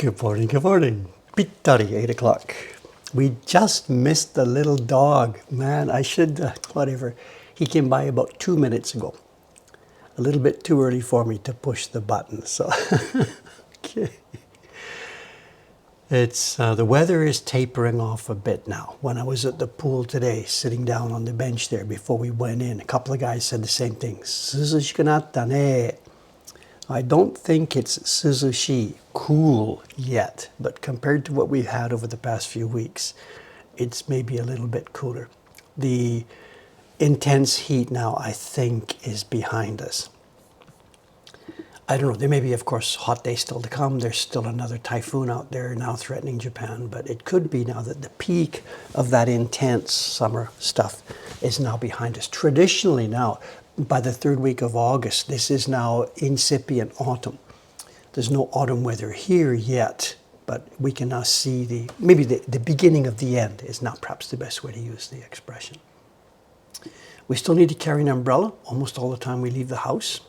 Good morning, good morning. Pittari, 8 o'clock. We just missed the little dog. Man, I should, whatever. He came by about 2 minutes ago. A little bit too early for me to push the button, so. Okay. It's, the weather is tapering off a bit now. When I was at the pool today, sitting down on the bench there before we went in, a couple of guys said the same thing. Suzushikunatta ne. I don't think it's Suzushi cool yet, but compared to what we've had over the past few weeks, it's maybe a little bit cooler. The intense heat now, I think, is behind us. I don't know, there may be, of course, hot days still to come. There's still another typhoon out there now threatening Japan, but it could be now that the peak of that intense summer stuff is now behind us. Traditionally now, by the third week of August, this is now incipient autumn. There's no autumn weather here yet, but we can now see maybe the beginning of the end is not perhaps the best way to use the expression. We still need to carry an umbrella almost all the time we leave the house.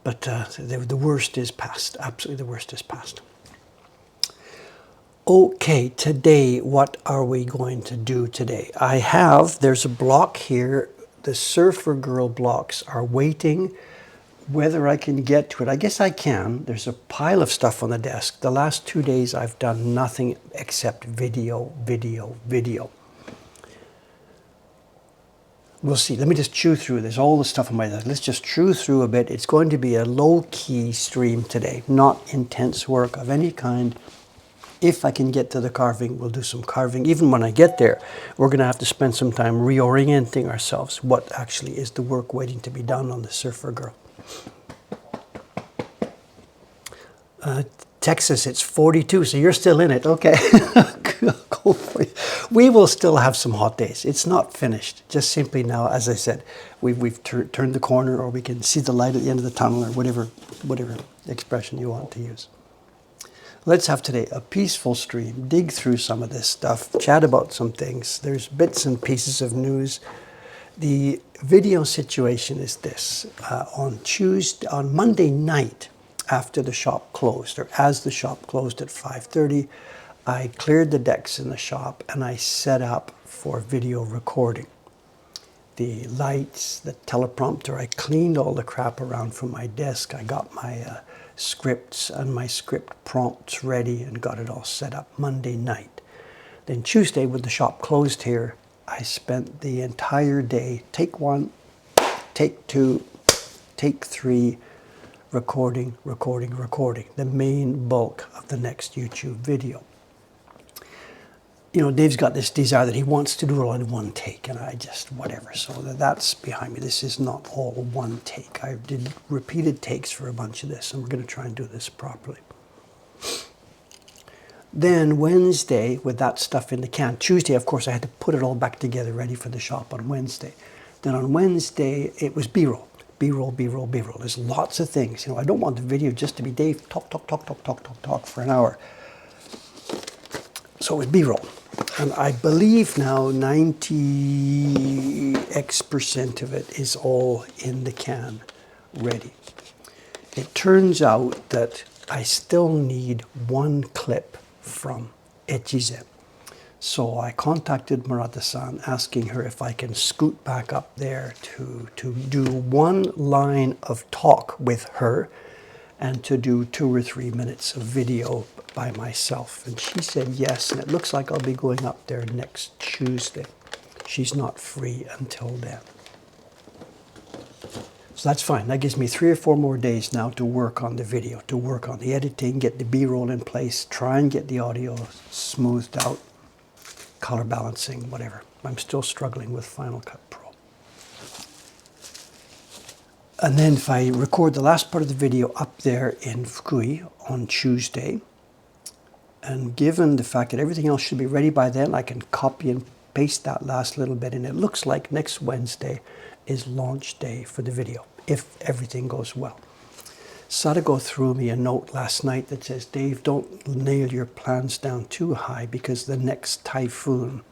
But the worst is past, absolutely the worst is past. Okay, today, what are we going to do today? There's a block here. The Surfer Girl blocks are waiting. Whether I can get to it, I guess I can. There's a pile of stuff on the desk. The last 2 days, I've done nothing except video. We'll see. Let me just chew through. There's all the stuff on my desk. Let's just chew through a bit. It's going to be a low-key stream today, not intense work of any kind. If I can get to the carving, we'll do some carving. Even when I get there, we're going to have to spend some time reorienting ourselves. What actually is the work waiting to be done on the Surfer Girl? Texas, it's 42, so you're still in it. Okay, go for it. We will still have some hot days. It's not finished. Just simply now, as I said, we've turned the corner, or we can see the light at the end of the tunnel, or whatever expression you want to use. Let's have today a peaceful stream, dig through some of this stuff, chat about some things. There's bits and pieces of news. The video situation is this. On Monday night, after the shop closed, or as the shop closed at 5:30, I cleared the decks in the shop and I set up for video recording. The lights, the teleprompter, I cleaned all the crap around from my desk. I got my scripts and my script prompts ready and got it all set up Monday night. Then Tuesday, with the shop closed here, I spent the entire day, take 1, take 2, take 3, recording, the main bulk of the next YouTube video. You know, Dave's got this desire that he wants to do it all in one take, and I just, whatever. So that's behind me. This is not all one take. I did repeated takes for a bunch of this, and we're going to try and do this properly. Then Wednesday, with that stuff in the can. Tuesday, of course, I had to put it all back together, ready for the shop on Wednesday. Then on Wednesday, it was B-roll. B-roll. There's lots of things. You know, I don't want the video just to be Dave talk for an hour. So it was B-roll. And I believe now 90x% of it is all in the can, ready. It turns out that I still need one clip from Echizen. So I contacted Murata-san, asking her if I can scoot back up there to do one line of talk with her and to do 2 or 3 minutes of video by myself. And she said yes, and it looks like I'll be going up there next Tuesday. She's not free until then. So that's fine. That gives me 3 or 4 more days now to work on the video, to work on the editing, get the B-roll in place, try and get the audio smoothed out, color balancing, whatever. I'm still struggling with Final Cut Pro. And then if I record the last part of the video up there in Fukui on Tuesday, and given the fact that everything else should be ready by then, I can copy and paste that last little bit, and it looks like next Wednesday is launch day for the video, if everything goes well. Sadago threw me a note last night that says, Dave, don't nail your plans down too high because the next typhoon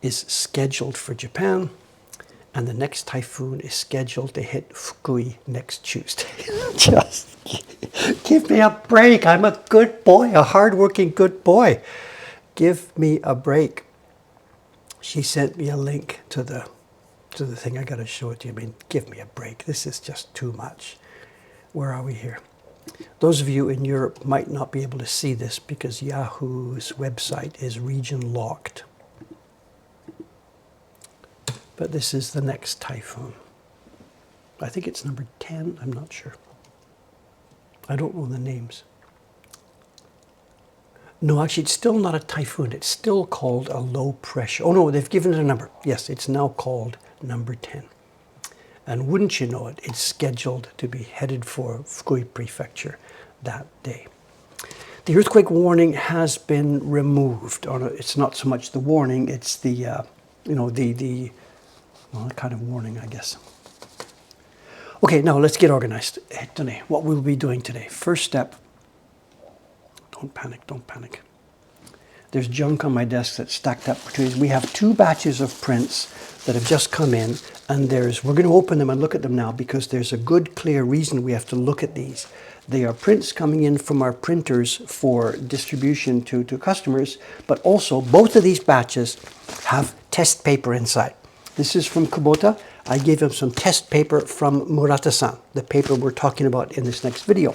is scheduled for Japan, And the next typhoon is scheduled to hit Fukui next Tuesday. Just give me a break. I'm a good boy, a hardworking good boy. Give me a break. She sent me a link to the thing. I got to show it to you. I mean, give me a break. This is just too much. Where are we here? Those of you in Europe might not be able to see this because Yahoo's website is region locked. But this is the next typhoon. I think it's number 10. I'm not sure. I don't know the names. No, actually, it's still not a typhoon. It's still called a low pressure. Oh, no, they've given it a number. Yes, it's now called number 10. And wouldn't you know it, it's scheduled to be headed for Fukui Prefecture that day. The earthquake warning has been removed. Or it's not so much the warning, it's the, well, kind of warning, I guess. Okay, now let's get organized. Today, what we'll be doing today. First step, don't panic, don't panic. There's junk on my desk that's stacked up. We have 2 batches of prints that have just come in, and we're going to open them and look at them now because there's a good, clear reason we have to look at these. They are prints coming in from our printers for distribution to customers, but also both of these batches have test paper inside. This is from Kubota. I gave him some test paper from Murata-san, the paper we're talking about in this next video.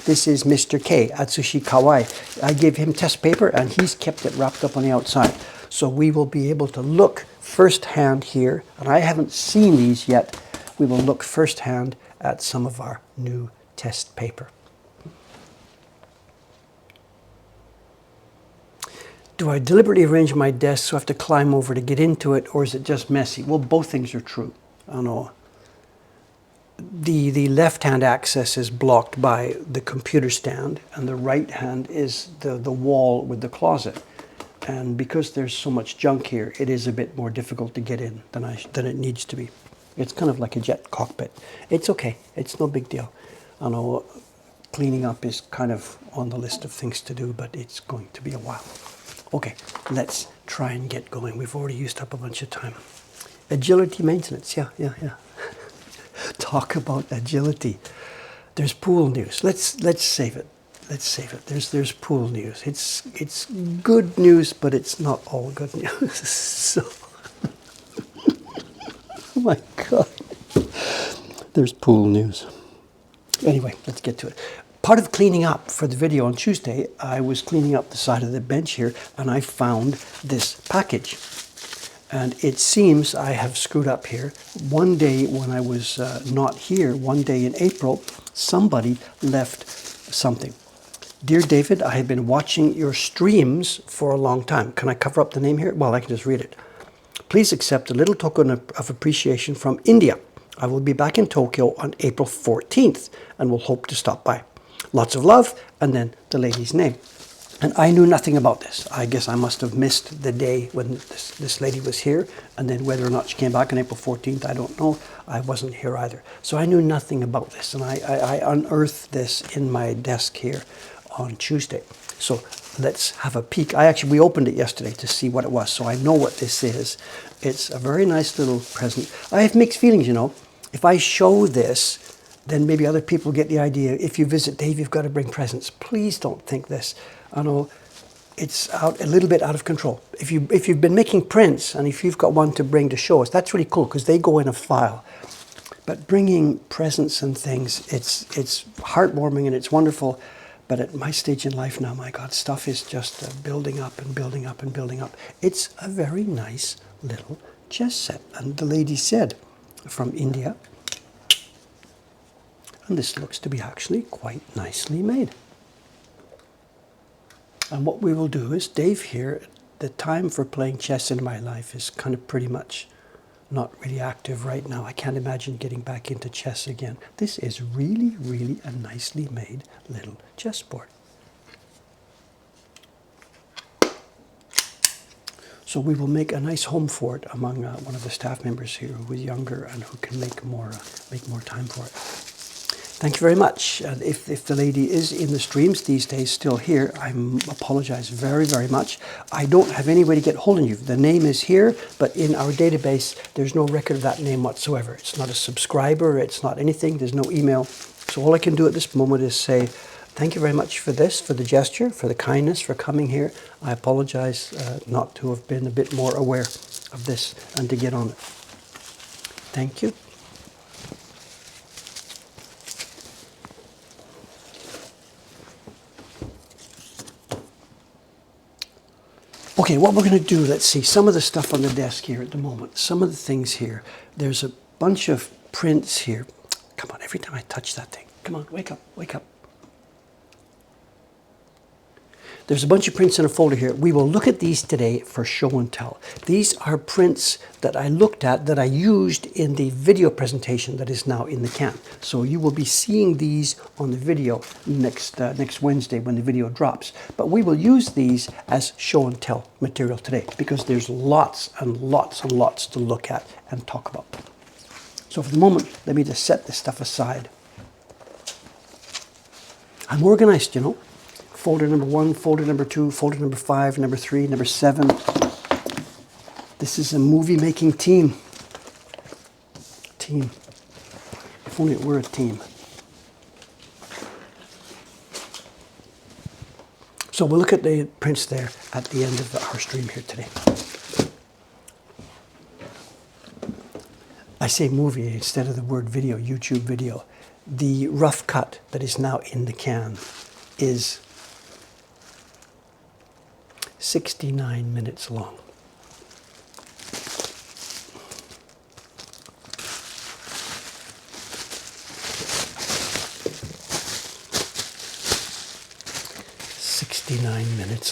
This is Mr. K, Atsushi Kawai. I gave him test paper and he's kept it wrapped up on the outside. So we will be able to look firsthand here, and I haven't seen these yet. We will look firsthand at some of our new test paper. Do I deliberately arrange my desk so I have to climb over to get into it, or is it just messy? Well, both things are true. I don't know. The left-hand access is blocked by the computer stand, and the right hand is the wall with the closet. And because there's so much junk here, it is a bit more difficult to get in than it needs to be. It's kind of like a jet cockpit. It's okay. It's no big deal. I know cleaning up is kind of on the list of things to do, but it's going to be a while. Okay, let's try and get going. We've already used up a bunch of time. Agility maintenance, yeah. Talk about agility. There's pool news. Let's save it. Let's save it. There's pool news. It's good news, but it's not all good news. So, oh my God. There's pool news. Anyway, let's get to it. Part of cleaning up for the video on Tuesday, I was cleaning up the side of the bench here, and I found this package. And it seems I have screwed up here. One day when I was not here, one day in April, somebody left something. Dear David, I have been watching your streams for a long time. Can I cover up the name here? Well, I can just read it. Please accept a little token of appreciation from India. I will be back in Tokyo on April 14th and will hope to stop by. Lots of love, and then the lady's name. And I knew nothing about this. I guess I must have missed the day when this lady was here, and then whether or not she came back on April 14th, I don't know. I wasn't here either. So I knew nothing about this, and I unearthed this in my desk here on Tuesday. So let's have a peek. We opened it yesterday to see what it was, so I know what this is. It's a very nice little present. I have mixed feelings, you know. If I show this, then maybe other people get the idea. If you visit Dave, you've got to bring presents. Please don't think this. I know it's a little bit out of control. If you've been making prints and if you've got one to bring to show us, that's really cool because they go in a file. But bringing presents and things, it's heartwarming and it's wonderful. But at my stage in life now, my God, stuff is just building up and building up and building up. It's a very nice little chess set. And the lady said, from India. And this looks to be actually quite nicely made. And what we will do is, Dave here, the time for playing chess in my life is kind of pretty much not really active right now. I can't imagine getting back into chess again. This is really, really a nicely made little chessboard. So we will make a nice home for it among one of the staff members here who is younger and who can make more time for it. Thank you very much. And if the lady is in the streams these days still here, I apologize very, very much. I don't have any way to get hold of you. The name is here, but in our database, there's no record of that name whatsoever. It's not a subscriber, it's not anything, there's no email. So all I can do at this moment is say, thank you very much for this, for the gesture, for the kindness, for coming here. I apologize not to have been a bit more aware of this and to get on it. Thank you. Okay, what we're going to do, let's see, some of the stuff on the desk here at the moment, some of the things here. There's a bunch of prints here. Come on, every time I touch that thing. Come on, wake up, wake up. There's a bunch of prints in a folder here. We will look at these today for show and tell. These are prints that I looked at, that I used in the video presentation that is now in the can. So you will be seeing these on the video next Wednesday when the video drops. But we will use these as show and tell material today because there's lots and lots and lots to look at and talk about. So for the moment, let me just set this stuff aside. I'm organized, you know. Folder number 1, folder number 2, folder number 5, number 3, number 7. This is a movie making team. Team. If only it were a team. So we'll look at the prints there at the end of our stream here today. I say movie instead of the word video, YouTube video. The rough cut that is now in the can is 69 minutes long.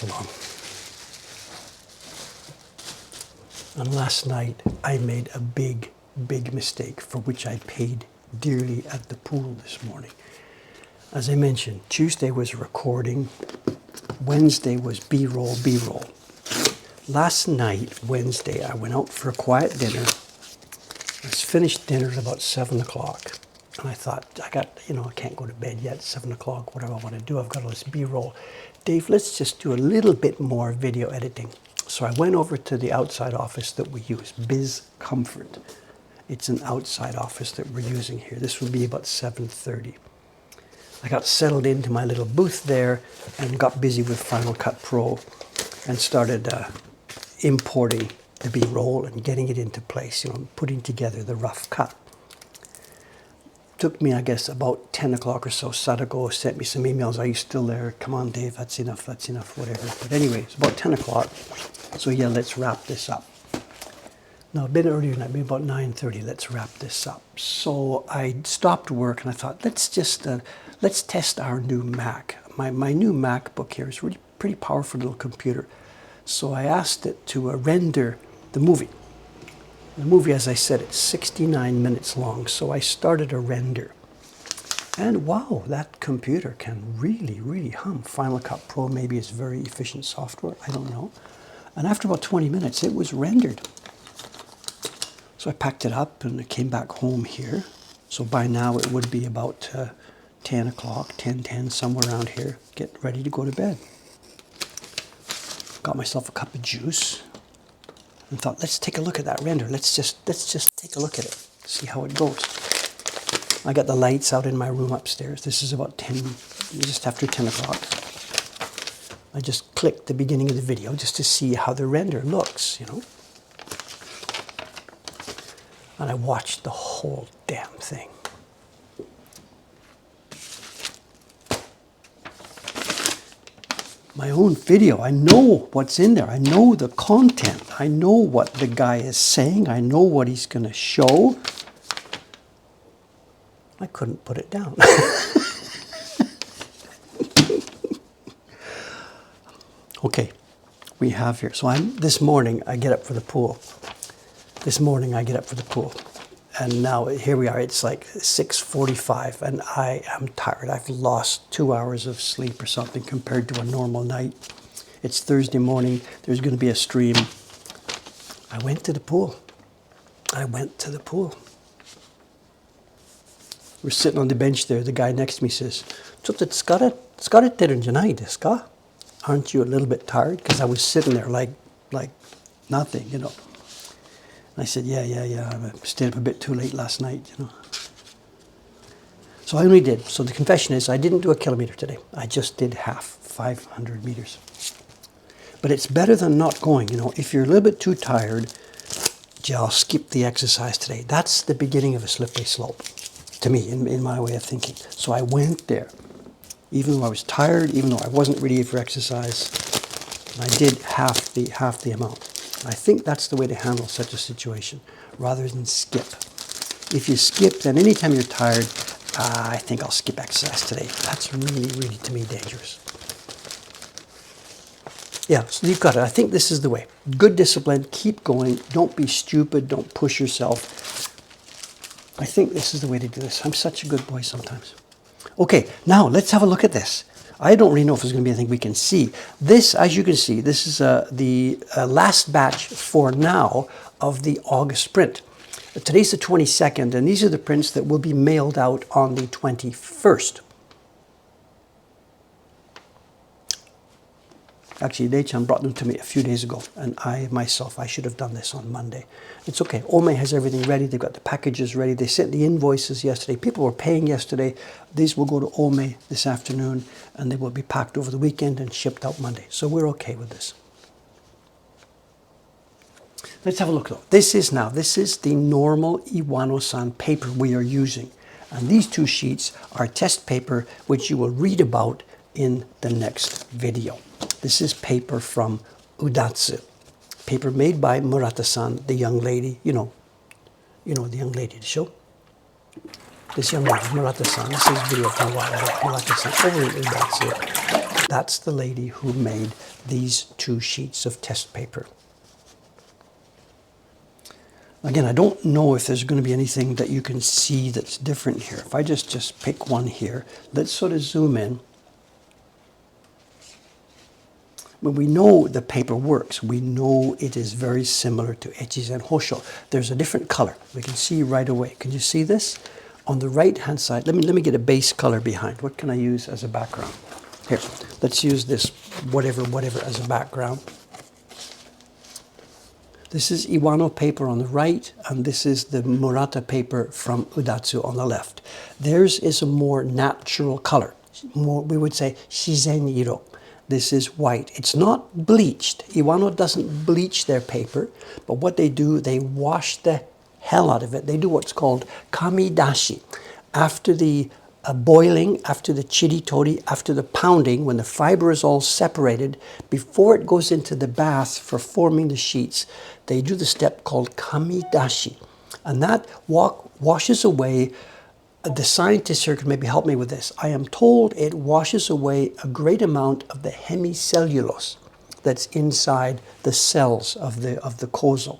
Long. And last night I made a big mistake for which I paid dearly at the pool this morning. As I mentioned, Tuesday was recording, Wednesday was B-roll. Last night, Wednesday, I went out for a quiet dinner. I finished dinner at about 7 o'clock. And I thought, I can't go to bed yet, 7 o'clock, whatever I want to do. I've got all this B-roll. Dave, let's just do a little bit more video editing. So I went over to the outside office that we use, Biz Comfort. It's an outside office that we're using here. This will be about 7:30. I got settled into my little booth there and got busy with Final Cut Pro and started importing the B-roll and getting it into place, putting together the rough cut. Took me, I guess, about 10 o'clock or so. Sadako sent me some emails. Are you still there? Come on, Dave, that's enough, whatever. But anyway, it's about 10 o'clock. So yeah, let's wrap this up. No, a bit earlier than that, maybe about 9:30. Let's wrap this up. So I stopped work and I thought, let's test our new Mac. My new MacBook here is really pretty powerful little computer. So I asked it to render the movie. The movie, as I said, it's 69 minutes long, so I started a render. And wow, that computer can really hum. Final Cut Pro maybe is very efficient software, I don't know. And after about 20 minutes, it was rendered. So I packed it up and I came back home here. So by now it would be about 10 o'clock, 10:10, somewhere around here. Get ready to go to bed. Got myself a cup of juice. And thought, let's take a look at that render. Let's just take a look at it, see how it goes. I got the lights out in my room upstairs. This is about just after 10 o'clock. I just clicked the beginning of the video just to see how the render looks, And I watched the whole damn thing. My own video, I know what's in there. I know the content. I know what the guy is saying. I know what he's going to show. I couldn't put it down. Okay, we have here. So this morning I get up for the pool. And now here we are. It's like 6:45 and I am tired. I've lost 2 hours of sleep or something compared to a normal night. It's Thursday morning. There's going to be a stream. I went to the pool. We're sitting on the bench there. The guy next to me says, "Tsukaretteru janai desu ka?" Aren't you a little bit tired? Because I was sitting there like nothing, you know. And I said, yeah. I stayed up a bit too late last night, you know. So I only did. So the confession is I didn't do a kilometer today. I just did half, 500 meters. But it's better than not going, you know. If you're a little bit too tired, I'll skip the exercise today. That's the beginning of a slippery slope, to me, in my way of thinking. So I went there, even though I was tired, even though I wasn't ready for exercise. And I did half the amount. I think that's the way to handle such a situation, rather than skip. If you skip, then anytime you're tired, I think I'll skip exercise today. That's really, really, to me, dangerous. Yeah, so you've got it. I think this is the way. Good discipline, keep going. Don't be stupid. Don't push yourself. I think this is the way to do this. I'm such a good boy sometimes. Okay, now let's have a look at this. I don't really know if there's going to be anything we can see. This, as you can see, this is the last batch for now of the August print. Today's the 22nd, and these are the prints that will be mailed out on the 21st. Actually, Dei-chan brought them to me a few days ago, and I should have done this on Monday. It's okay. Ome has everything ready. They've got the packages ready. They sent the invoices yesterday. People were paying yesterday. These will go to Ome this afternoon, and they will be packed over the weekend and shipped out Monday. So we're okay with this. Let's have a look though. This is the normal Iwano-san paper we are using. And these two sheets are test paper, which you will read about in the next video. This is paper from Udatsu. Paper made by Murata-san, the young lady, you know the young lady, the show? This young lady, Murata-san, this is a video from a while ago, Murata-san over in Udatsu. That's the lady who made these two sheets of test paper. Again, I don't know if there's going to be anything that you can see that's different here. If I just pick one here, let's sort of zoom in. When we know the paper works, we know it is very similar to Echizen Hosho. There's a different color. We can see right away. Can you see this? On the right-hand side, let me get a base color behind. What can I use as a background? Here, let's use this whatever as a background. This is Iwano paper on the right, and this is the Murata paper from Udatsu on the left. Theirs is a more natural color. More, we would say, shizen iro. This is white. It's not bleached. Iwano doesn't bleach their paper, but what they do, they wash the hell out of it. They do what's called kamidashi. After the boiling, after the chiritori, after the pounding, when the fiber is all separated, before it goes into the bath for forming the sheets, they do the step called kamidashi. And that washes away. The scientists here can maybe help me with this. I am told it washes away a great amount of the hemicellulose that's inside the cells of the kozo.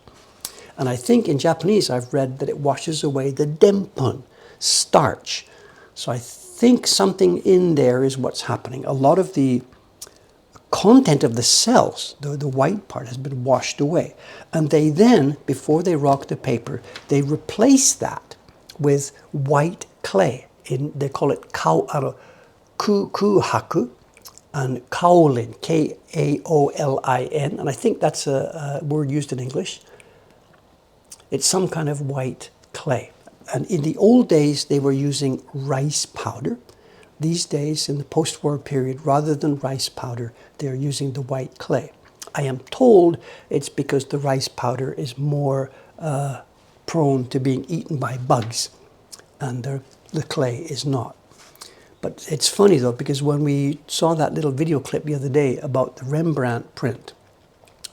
And I think in Japanese I've read that it washes away the denpun, starch. So I think something in there is what's happening. A lot of the content of the cells, the white part, has been washed away. And they then, before they rock the paper, they replace that with white clay. They call it kuhaku and kaolin, Kaolin. And I think that's a word used in English. It's some kind of white clay. And in the old days, they were using rice powder. These days, in the post-war period, rather than rice powder, they're using the white clay. I am told it's because the rice powder is more prone to being eaten by bugs, and the clay is not. But it's funny, though, because when we saw that little video clip the other day about the Rembrandt print,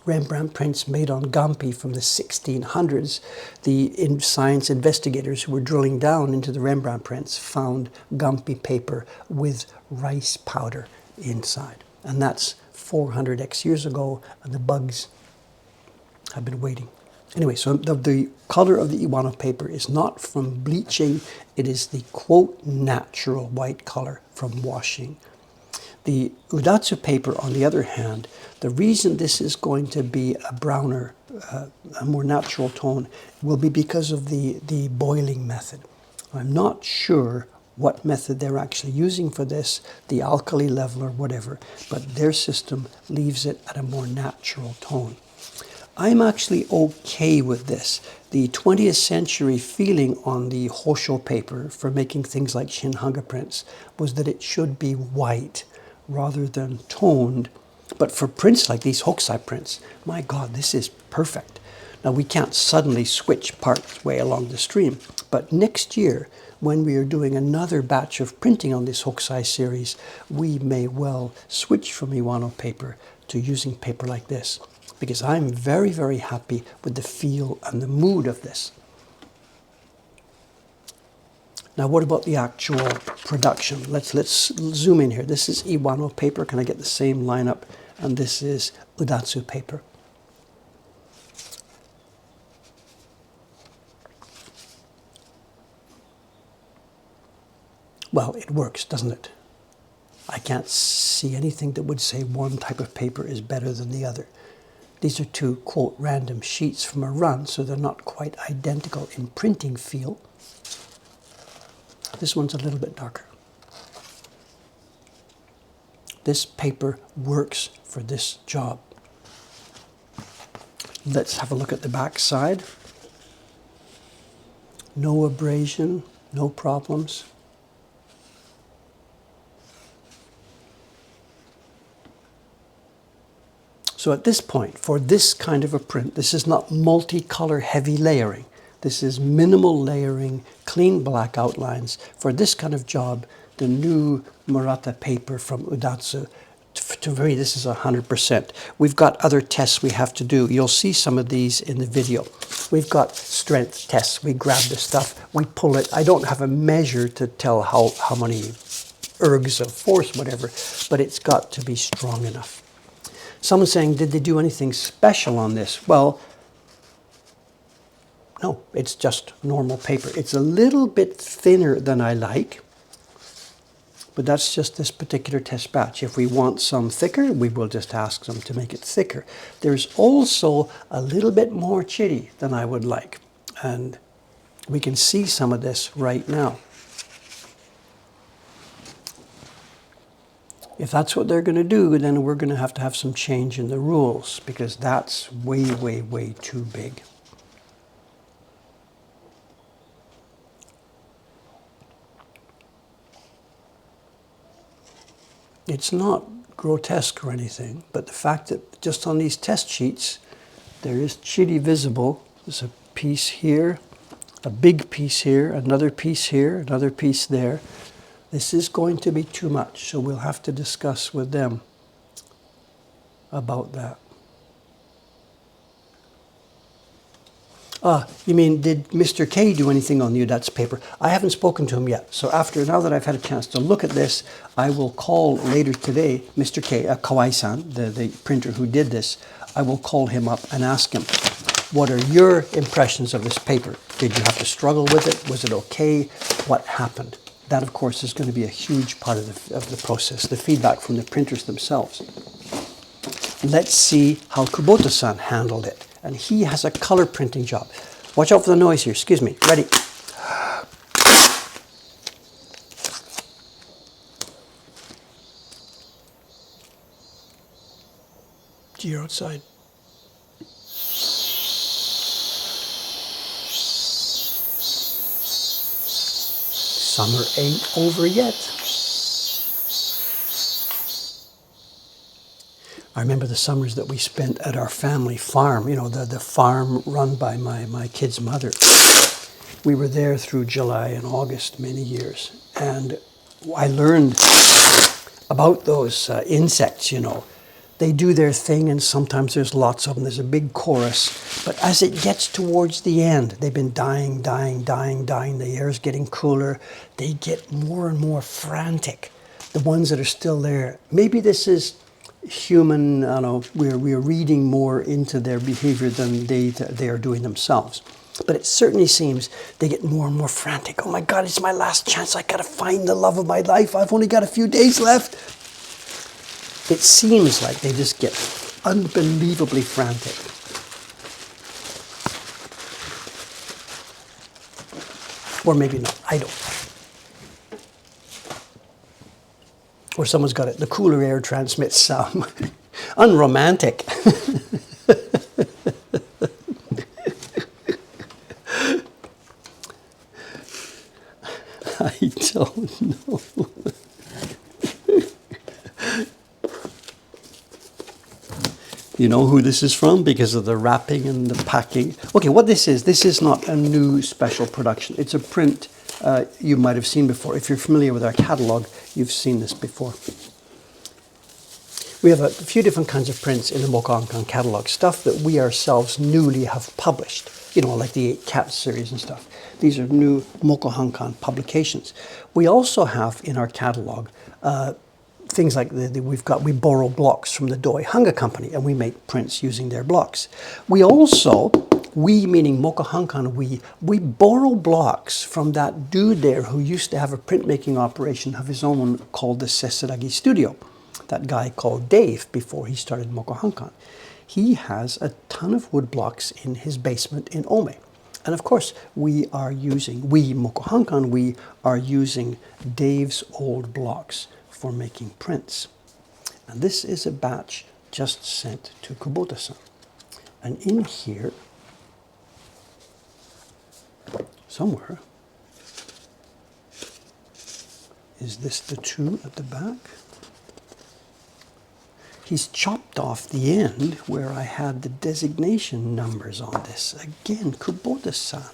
Rembrandt prints made on gampi from the 1600s, the science investigators who were drilling down into the Rembrandt prints found gampi paper with rice powder inside. And that's 400x years ago, and the bugs have been waiting. Anyway, so the color of the Iwano paper is not from bleaching, it is the, quote, natural white color from washing. The Udatsu paper, on the other hand, the reason this is going to be a browner, a more natural tone, will be because of the boiling method. I'm not sure what method they're actually using for this, the alkali level or whatever, but their system leaves it at a more natural tone. I'm actually okay with this. The 20th century feeling on the Hosho paper for making things like Shinhanga prints was that it should be white rather than toned. But for prints like these Hokusai prints, my God, this is perfect. Now we can't suddenly switch part way along the stream, but next year, when we are doing another batch of printing on this Hokusai series, we may well switch from Iwano paper to using paper like this, because I'm very, very happy with the feel and the mood of this. Now, what about the actual production? Let's zoom in here. This is Iwano paper. Can I get the same lineup? And this is Udatsu paper. Well, it works, doesn't it? I can't see anything that would say one type of paper is better than the other. These are two, quote, random sheets from a run, so they're not quite identical in printing feel. This one's a little bit darker. This paper works for this job. Let's have a look at the back side. No abrasion, no problems. So at this point, for this kind of a print, this is not multicolor heavy layering. This is minimal layering, clean black outlines. For this kind of job, the new Murata paper from Udatsu, to me, this is 100%. We've got other tests we have to do. You'll see some of these in the video. We've got strength tests. We grab the stuff, we pull it. I don't have a measure to tell how many ergs of force, whatever, but it's got to be strong enough. Someone's saying, did they do anything special on this? Well, no, it's just normal paper. It's a little bit thinner than I like, but that's just this particular test batch. If we want some thicker, we will just ask them to make it thicker. There's also a little bit more chitty than I would like, and we can see some of this right now. If that's what they're going to do, then we're going to have some change in the rules, because that's way, way, way too big. It's not grotesque or anything, but the fact that just on these test sheets, there is chitty visible. There's a piece here, a big piece here, another piece here, another piece there. This is going to be too much, so we'll have to discuss with them about that. You mean, did Mr. K do anything on the Udatsu paper? I haven't spoken to him yet. So now that I've had a chance to look at this, I will call later today Mr. K, Kawai-san, the printer who did this. I will call him up and ask him, what are your impressions of this paper? Did you have to struggle with it? Was it okay? What happened? That, of course, is going to be a huge part of the process, the feedback from the printers themselves. Let's see how Kubota-san handled it. And he has a color printing job. Watch out for the noise here. Excuse me. Ready? You're outside. Summer ain't over yet. I remember the summers that we spent at our family farm, you know, the farm run by my kid's mother. We were there through July and August many years. And I learned about those insects, you know. They do their thing, and sometimes there's lots of them. There's a big chorus. But as it gets towards the end, they've been dying. The air's getting cooler. They get more and more frantic. The ones that are still there. Maybe this is human, I don't know, we're reading more into their behavior than they are doing themselves. But it certainly seems they get more and more frantic. Oh my God, it's my last chance. I gotta find the love of my life. I've only got a few days left. It seems like they just get unbelievably frantic. Or maybe not, I don't know. Or someone's got it, the cooler air transmits sound. Unromantic. I don't know. You know who this is from because of the wrapping and the packing. Okay, what this is not a new special production. It's a print you might have seen before. If you're familiar with our catalog, you've seen this before. We have a few different kinds of prints in the Mokuhankan catalog, stuff that we ourselves newly have published, you know, like the 8 Cats series and stuff. These are new Mokuhankan publications. We also have in our catalog things like we borrow blocks from the Doi Hanga Company and we make prints using their blocks. We also, we meaning Mokuhankan, we borrow blocks from that dude there who used to have a printmaking operation of his own called the Seseragi Studio. That guy called Dave before he started Mokuhankan. He has a ton of wood blocks in his basement in Ome. And of course, Mokuhankan, we are using Dave's old blocks for making prints. And this is a batch just sent to Kubota-san. And in here, somewhere, is this the 2 at the back? He's chopped off the end where I had the designation numbers on this. Again, Kubota-san.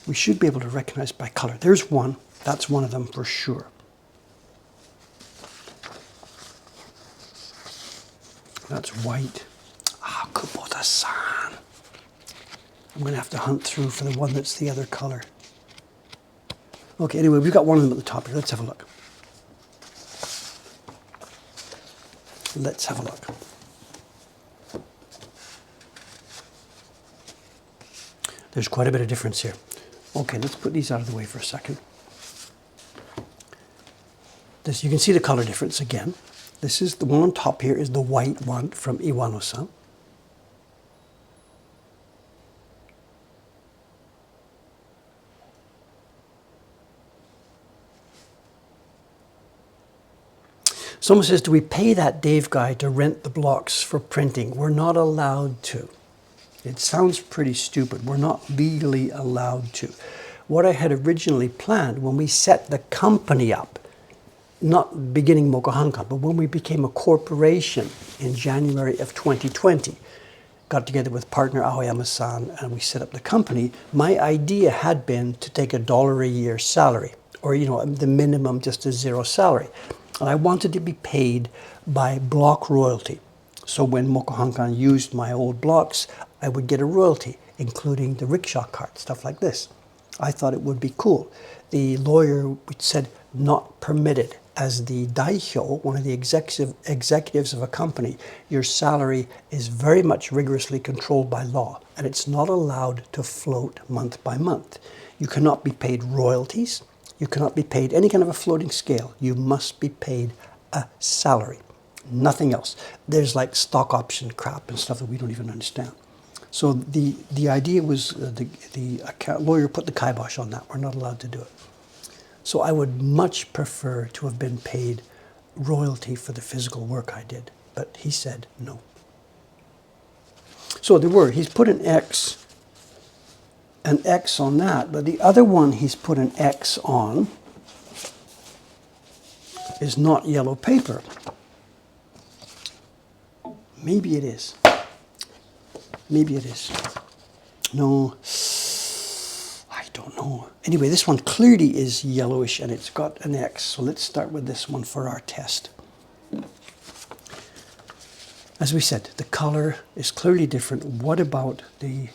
We should be able to recognize by color. There's one. That's one of them for sure. That's white. Ah, Kubota-san. I'm going to have to hunt through for the one that's the other color. Okay, anyway, we've got one of them at the top here. Let's have a look. Let's have a look. There's quite a bit of difference here. Okay, let's put these out of the way for a second. This, you can see the color difference again. This is the one on top here is the white one from Iwano-san. Someone says, do we pay that Dave guy to rent the blocks for printing? We're not allowed to. It sounds pretty stupid. We're not legally allowed to. What I had originally planned when we set the company up, not beginning Mokuhankan, but when we became a corporation in January of 2020, got together with partner Aoyama-san and we set up the company, my idea had been to take $1 a year salary, or you know, the minimum just a 0 salary. And I wanted to be paid by block royalty. So when Mokuhankan used my old blocks, I would get a royalty, including the rickshaw cart, stuff like this. I thought it would be cool. The lawyer said not permitted. As the daihyo, one of the executives of a company, your salary is very much rigorously controlled by law, and it's not allowed to float month by month. You cannot be paid royalties. You cannot be paid any kind of a floating scale. You must be paid a salary, nothing else. There's like stock option crap and stuff that we don't even understand. So the idea was the lawyer put the kibosh on that. We're not allowed to do it. So I would much prefer to have been paid royalty for the physical work I did. But he said no. So he's put an X on that, but the other one he's put an X on is not yellow paper. Maybe it is. Maybe it is. No, I don't know. Anyway, this one clearly is yellowish and it's got an X. So let's start with this one for our test. As we said, the color is clearly different. What about the...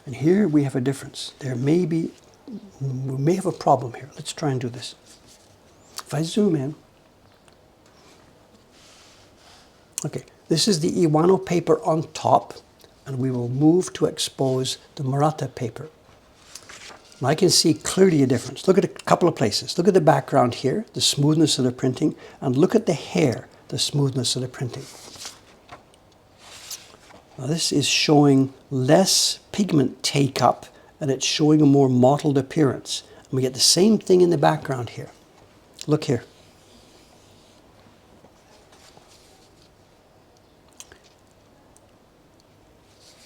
And here we have a difference. We may have a problem here. Let's try and do this. If I zoom in, okay, this is the Iwano paper on top, and we will move to expose the Murata paper. And I can see clearly a difference. Look at a couple of places. Look at the background here, the smoothness of the printing, and look at the hair, the smoothness of the printing. Now this is showing less pigment take up and it's showing a more mottled appearance. And we get the same thing in the background here. Look here.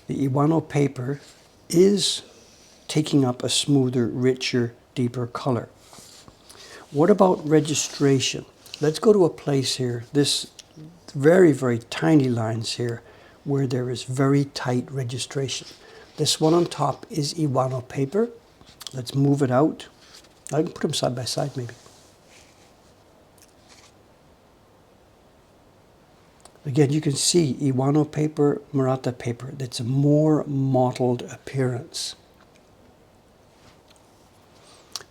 The Iwano paper is taking up a smoother, richer, deeper color. What about registration? Let's go to a place here, this very, very tiny lines here, where there is very tight registration. This one on top is Iwano paper. Let's move it out. I can put them side by side maybe. Again, you can see Iwano paper, Murata paper. That's a more mottled appearance.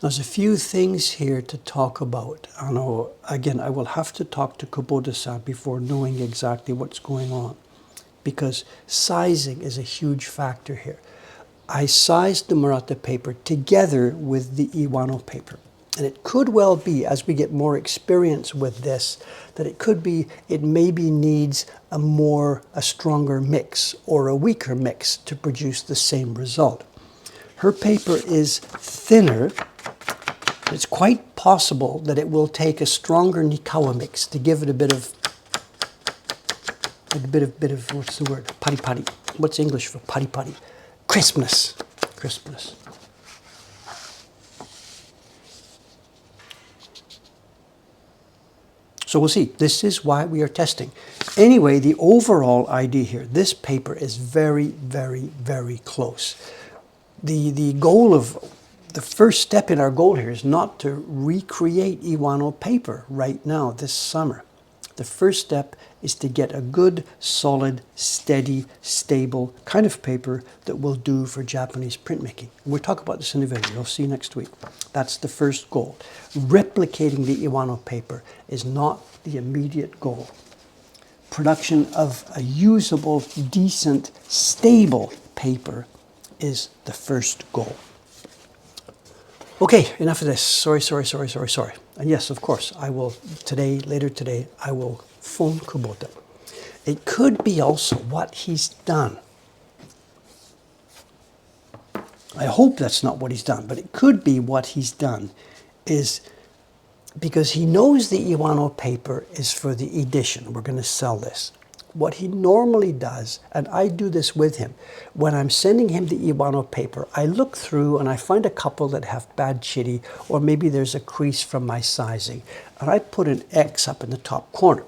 There's a few things here to talk about. I know, again, I will have to talk to Kubota-san before knowing exactly what's going on, because sizing is a huge factor here. I sized the Murata paper together with the Iwano paper. And it could well be, as we get more experience with this, that it maybe needs a stronger mix or a weaker mix to produce the same result. Her paper is thinner. It's quite possible that it will take a stronger Nikawa mix to give it a bit of, what's the word? Pari-pari. What's English for pari-pari? Crispness. Crispness. So we'll see. This is why we are testing. Anyway, the overall idea here, this paper is very, very, very close. The goal of, the first step in our goal here is not to recreate Iwano paper right now this summer. The first step is to get a good, solid, steady, stable kind of paper that will do for Japanese printmaking. We'll talk about this in the video. You'll see next week. That's the first goal. Replicating the Iwano paper is not the immediate goal. Production of a usable, decent, stable paper is the first goal. Okay, enough of this. Sorry. And yes, of course, I will later today, I will phone Kubota. It could be also what he's done. I hope that's not what he's done, but it could be what he's done is because he knows the Iwano paper is for the edition. We're going to sell this. What he normally does, and I do this with him, when I'm sending him the Iwano paper, I look through and I find a couple that have bad chitty, or maybe there's a crease from my sizing, and I put an X up in the top corner.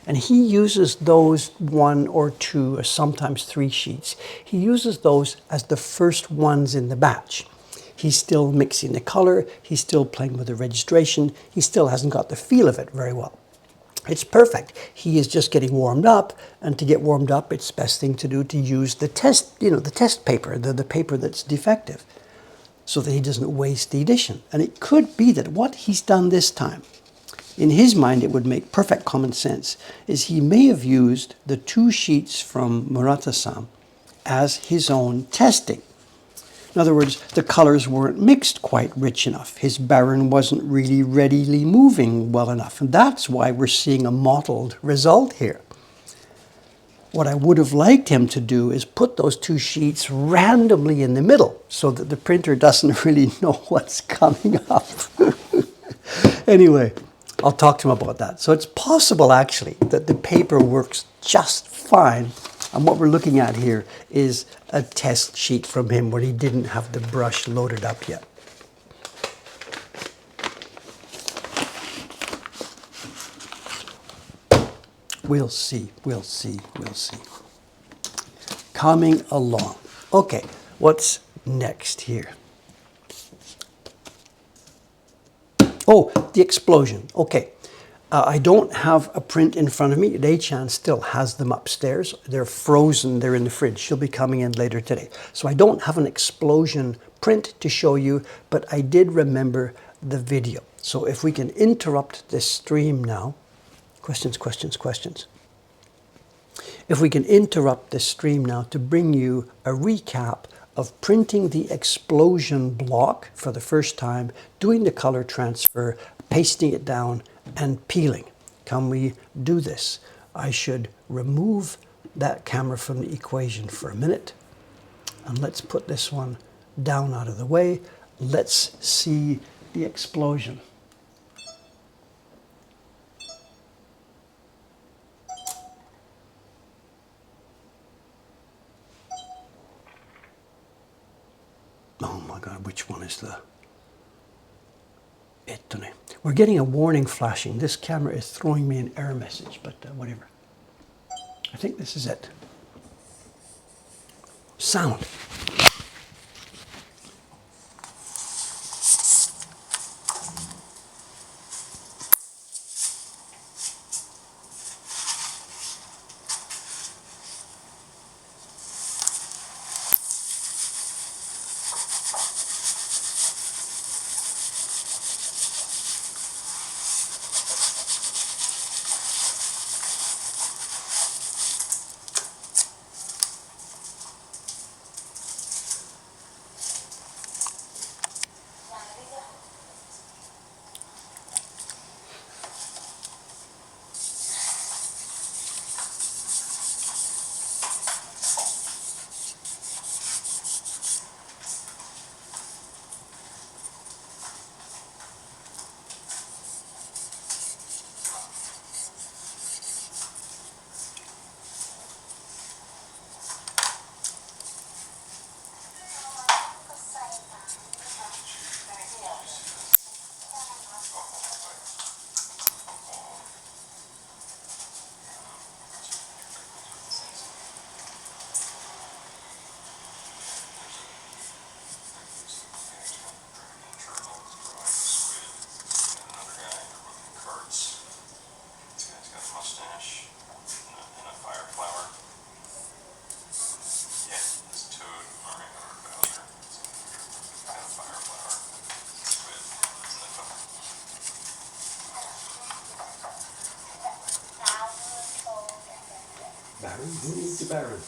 And he uses those 1 or 2 or sometimes 3 sheets. He uses those as the first ones in the batch. He's still mixing the color, he's still playing with the registration, he still hasn't got the feel of it very well. It's perfect. He is just getting warmed up, and to get warmed up, it's the best thing to do to use the test, the test paper, the paper that's defective, so that he doesn't waste the edition. And it could be that what he's done this time, in his mind, it would make perfect common sense, is he may have used the 2 sheets from Murata-san as his own testing. In other words, the colors weren't mixed quite rich enough. His baron wasn't really readily moving well enough. And that's why we're seeing a mottled result here. What I would have liked him to do is put those 2 sheets randomly in the middle so that the printer doesn't really know what's coming up. Anyway, I'll talk to him about that. So it's possible actually that the paper works just fine. And what we're looking at here is a test sheet from him where he didn't have the brush loaded up yet. We'll see. Coming along. Okay, what's next here? Oh, the explosion. Okay. I don't have a print in front of me. Rei-chan still has them upstairs. They're frozen. They're in the fridge. She'll be coming in later today. So I don't have an explosion print to show you, but I did remember the video. So if we can interrupt this stream now. Questions. If we can interrupt this stream now to bring you a recap of printing the explosion block for the first time, doing the color transfer, pasting it down, and peeling. Can we do this? I should remove that camera from the equation for a minute. And let's put this one down out of the way. Let's see the explosion. Oh my God, which one is the... We're getting a warning flashing. This camera is throwing me an error message, but whatever. I think this is it. Sound. Baron? Who needs the Baron?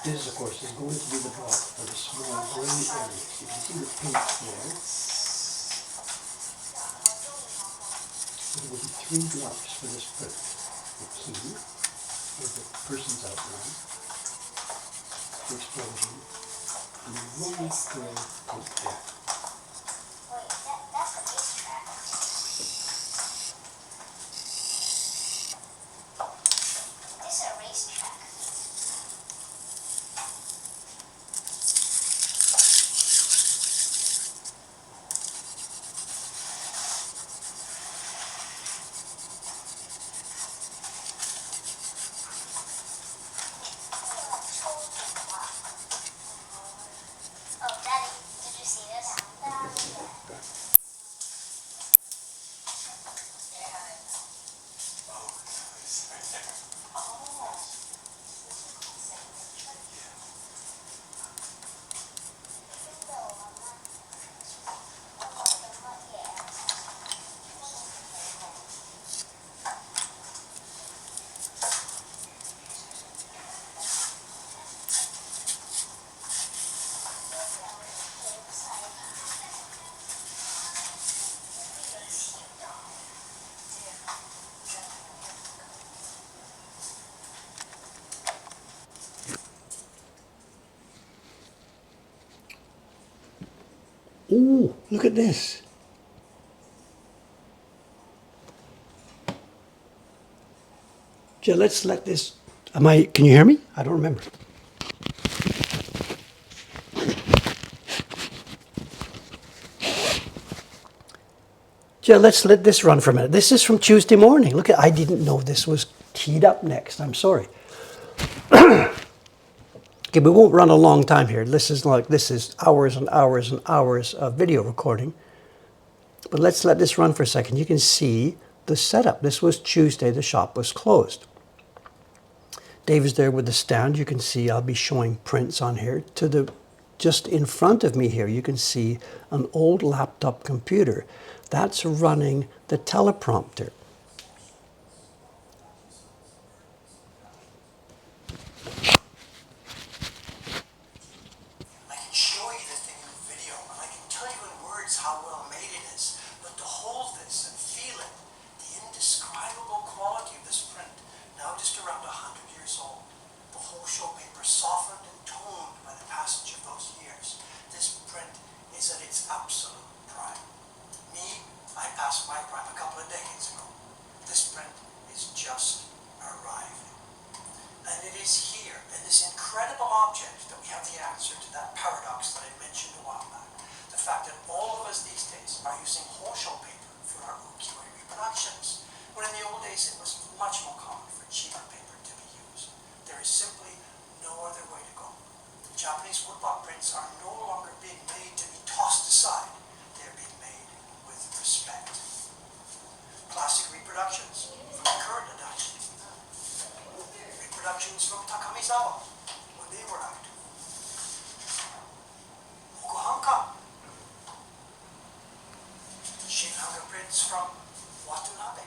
This, of course, is going to be the drop for the small grey areas. You can see the pink there. There will be 3 drops for this print. The key, with the person's outline, the explosion, and the one grey pink there. Ooh, look at this. Yeah, let's let this... Can you hear me? I don't remember. Yeah, let's let this run for a minute. This is from Tuesday morning. Look, I didn't know this was teed up next. I'm sorry. Okay, we won't run a long time here. This is hours and hours and hours of video recording. But let's let this run for a second. You can see the setup. This was Tuesday. The shop was closed. Dave is there with the stand. You can see I'll be showing prints on here. Just in front of me here, you can see an old laptop computer. That's running the teleprompter. saw when they were out. Mokuhankan. She found her prints from Watanabe.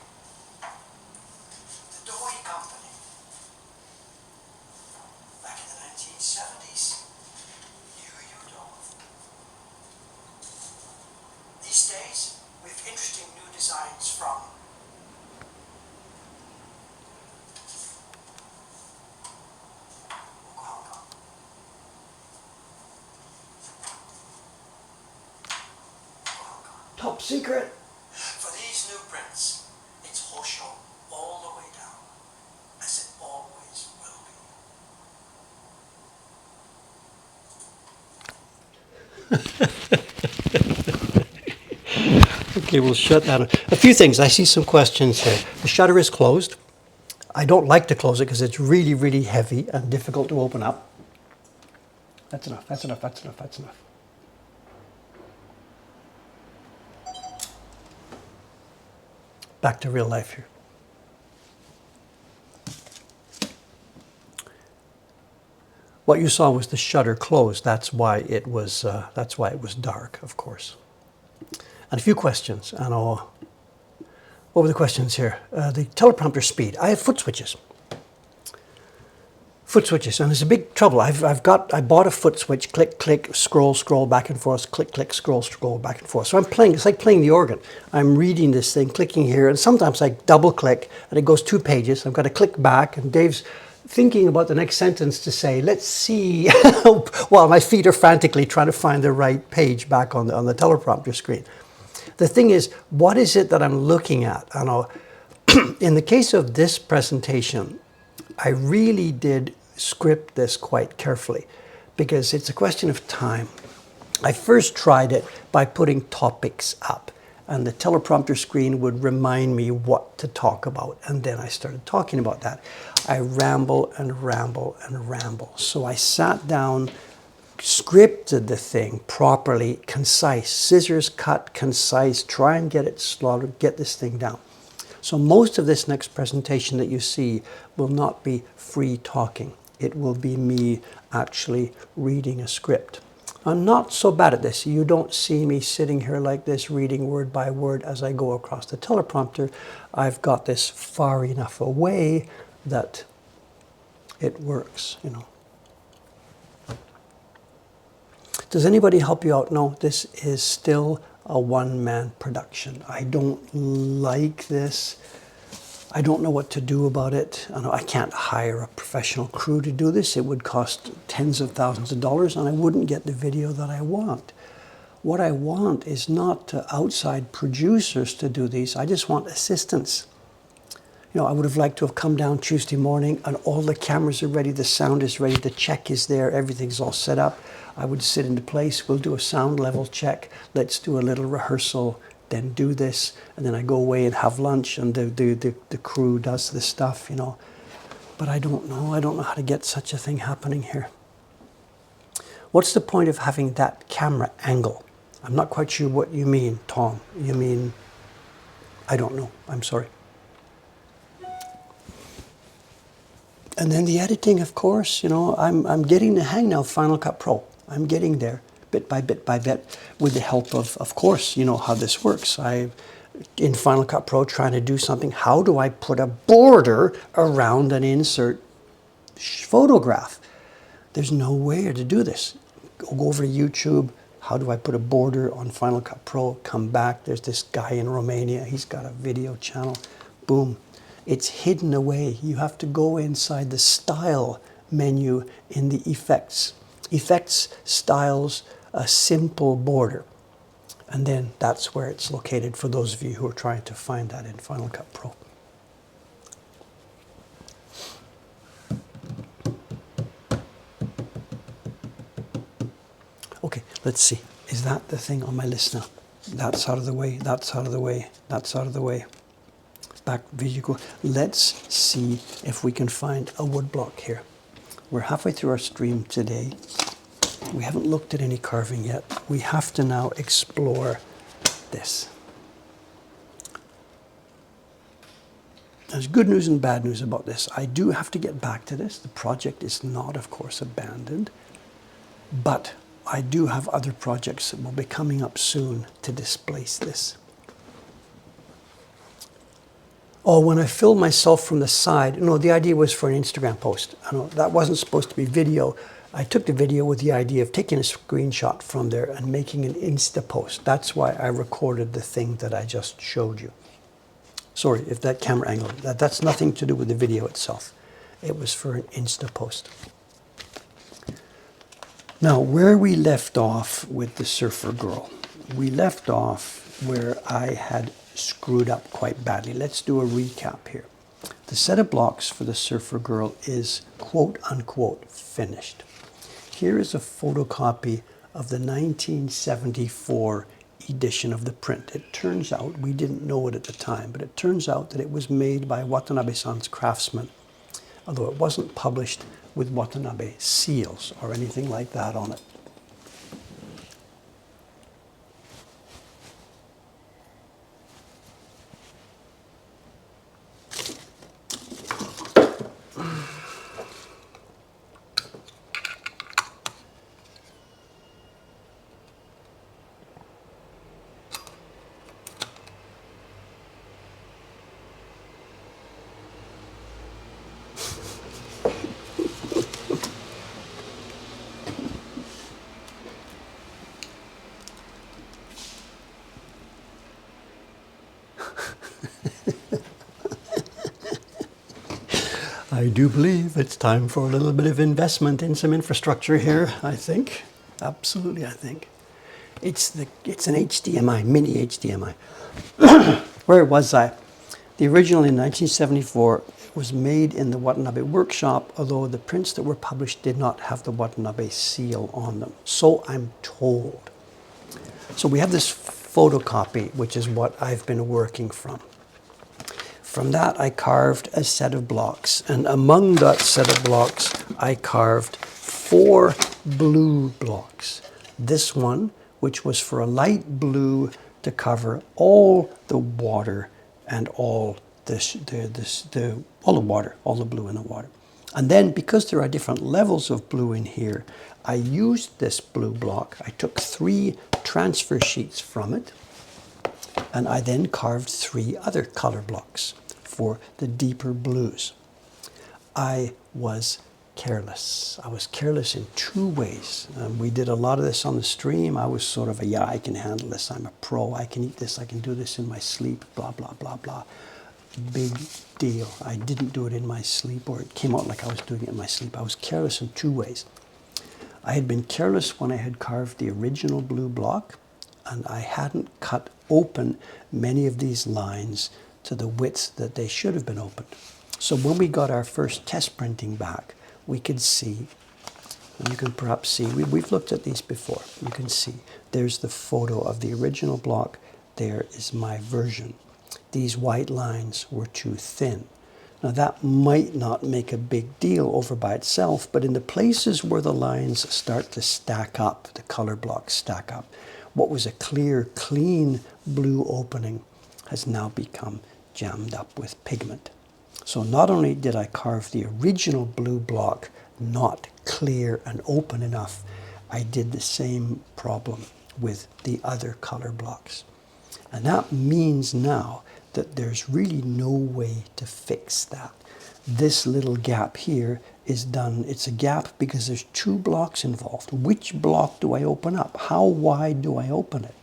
The Doi Company. Back in the 1970s. These days, we have interesting new designs from Mokuhankan. Top secret. For these new prints, it's Hosho all the way down, as it always will be. Okay, we'll shut that. A few things. I see some questions here. The shutter is closed. I don't like to close it because it's really, really heavy and difficult to open up. That's enough. That's enough. That's enough. That's enough. Back to real life here. What you saw was the shutter closed. That's why it was dark, of course. And a few questions. And what were the questions here? The teleprompter speed. I have foot switches. Foot switches, and there's a big trouble. I bought a foot switch. Click, click, scroll, scroll, back and forth. Click, click, scroll, scroll, back and forth. So I'm playing. It's like playing the organ. I'm reading this thing, clicking here, and sometimes I double click, and it goes 2 pages. I've got to click back, and Dave's thinking about the next sentence to say. Let's see. While my feet are frantically trying to find the right page back on the teleprompter screen. The thing is, what is it that I'm looking at? I know. In the case of this presentation, I really did script this quite carefully because it's a question of time. I first tried it by putting topics up, and the teleprompter screen would remind me what to talk about, and then I started talking about that. I ramble and ramble and ramble. So I sat down, scripted the thing properly, concise, scissors cut, concise, try and get it slaughtered, get this thing down. So most of this next presentation that you see will not be free talking. It will be me actually reading a script. I'm not so bad at this. You don't see me sitting here like this reading word by word as I go across the teleprompter. I've got this far enough away that it works, you know. Does anybody help you out? No, this is still a one-man production. I don't like this. I don't know what to do about it. I can't hire a professional crew to do this. It would cost tens of thousands of dollars, and I wouldn't get the video that I want. What I want is not outside producers to do these. I just want assistants. You know, I would have liked to have come down Tuesday morning and all the cameras are ready, the sound is ready, the check is there, everything's all set up. I would sit into place, we'll do a sound level check, let's do a little rehearsal, then do this, and then I go away and have lunch, and the crew does the stuff, you know. But I don't know how to get such a thing happening here. What's the point of having that camera angle? I'm not quite sure what you mean, Tom. You mean, I don't know, I'm sorry. And then the editing, of course, you know, I'm getting the hang now of Final Cut Pro. I'm getting there bit by bit by bit with the help of course, you know how this works. In Final Cut Pro trying to do something, how do I put a border around an insert photograph? There's no way to do this. Go over to YouTube. How do I put a border on Final Cut Pro? Come back. There's this guy in Romania. He's got a video channel. Boom. It's hidden away. You have to go inside the style menu in the effects. Effects, styles, a simple border. And then that's where it's located for those of you who are trying to find that in Final Cut Pro. Okay, let's see. Is that the thing on my list now? That's out of the way, that's out of the way, that's out of the way. Back video. Let's see if we can find a woodblock here. We're halfway through our stream today. We haven't looked at any carving yet. We have to now explore this. There's good news and bad news about this. I do have to get back to this. The project is not, of course, abandoned, but I do have other projects that will be coming up soon to displace this. Oh, when I filmed myself from the side, no, the idea was for an Instagram post. I know that wasn't supposed to be video. I took the video with the idea of taking a screenshot from there and making an Insta post. That's why I recorded the thing that I just showed you. Sorry if that camera angle, that's nothing to do with the video itself. It was for an Insta post. Now, where we left off with the Surfer Girl, we left off where I had screwed up quite badly. Let's do a recap here. The set of blocks for the Surfer Girl is quote unquote finished. Here is a photocopy of the 1974 edition of the print. It turns out, we didn't know it at the time, but it turns out that it was made by Watanabe-san's craftsman, although it wasn't published with Watanabe seals or anything like that on it. I do believe it's time for a little bit of investment in some infrastructure here, I think. Absolutely, I think. It's an HDMI, mini HDMI. Where was I? The original in 1974 was made in the Watanabe workshop, although the prints that were published did not have the Watanabe seal on them. So I'm told. So we have this photocopy, which is what I've been working from. From that, I carved a set of blocks, and among that set of blocks, I carved 4 blue blocks. This one, which was for a light blue to cover all the water and all the water, all the blue in the water. And then, because there are different levels of blue in here, I used this blue block. I took 3 transfer sheets from it, and I then carved 3 other color blocks for the deeper blues. I was careless. I was careless in 2 ways. We did a lot of this on the stream. I was sort of yeah, I can handle this. I'm a pro. I can eat this. I can do this in my sleep, blah, blah, blah, blah. Big deal. I didn't do it in my sleep, or it came out like I was doing it in my sleep. I was careless in 2 ways. I had been careless when I had carved the original blue block, and I hadn't cut open many of these lines to the width that they should have been opened. So when we got our first test printing back, we could see, and you can perhaps see, we've looked at these before, you can see there's the photo of the original block, there is my version. These white lines were too thin. Now that might not make a big deal over by itself, but in the places where the lines start to stack up, the color blocks stack up, what was a clear, clean blue opening has now become jammed up with pigment. So not only did I carve the original blue block not clear and open enough, I did the same problem with the other color blocks. And that means now that there's really no way to fix that. This little gap here is done. It's a gap because there's 2 blocks involved. Which block do I open up? How wide do I open it?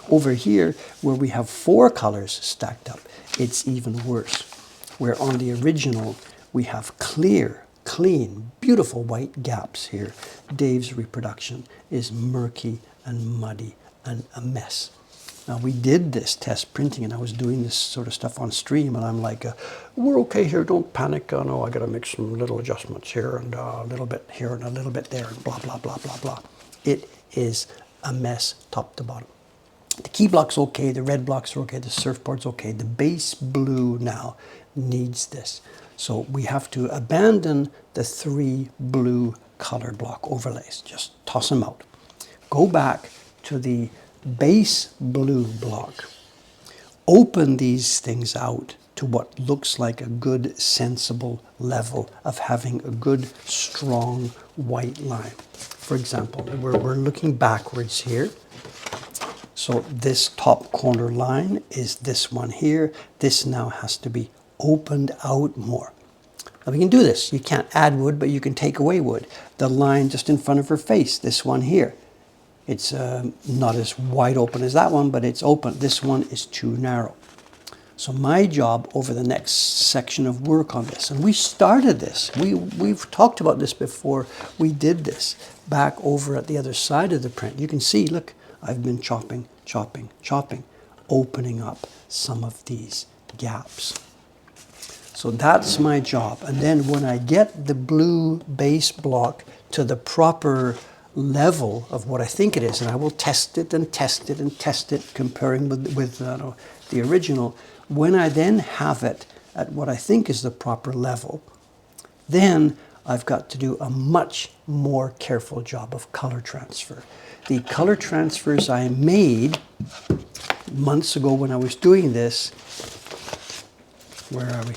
Over here, where we have 4 colors stacked up, it's even worse. Where on the original, we have clear, clean, beautiful white gaps here. Dave's reproduction is murky and muddy and a mess. Now, we did this test printing, and I was doing this sort of stuff on stream, and I'm like, we're okay here, don't panic. Oh, no, I got to make some little adjustments here, and a little bit here, and a little bit there, and blah, blah, blah, blah, blah. It is a mess top to bottom. The key block's okay, the red blocks are okay, the surfboard's okay. The base blue now needs this. So we have to abandon the 3 blue color block overlays. Just toss them out. Go back to the base blue block. Open these things out to what looks like a good, sensible level of having a good, strong white line. For example, we're looking backwards here. So this top corner line is this one here. This now has to be opened out more. Now we can do this. You can't add wood, but you can take away wood. The line just in front of her face, this one here. It's not as wide open as that one, but it's open. This one is too narrow. So my job over the next section of work on this, and we started this, we've talked about this before, we did this back over at the other side of the print. You can see, look, I've been chopping, opening up some of these gaps. So that's my job. And then when I get the blue base block to the proper level of what I think it is, and I will test it and test it and test it, comparing with the original, when I then have it at what I think is the proper level, then I've got to do a much more careful job of color transfer. The color transfers I made months ago when I was doing this, where are we?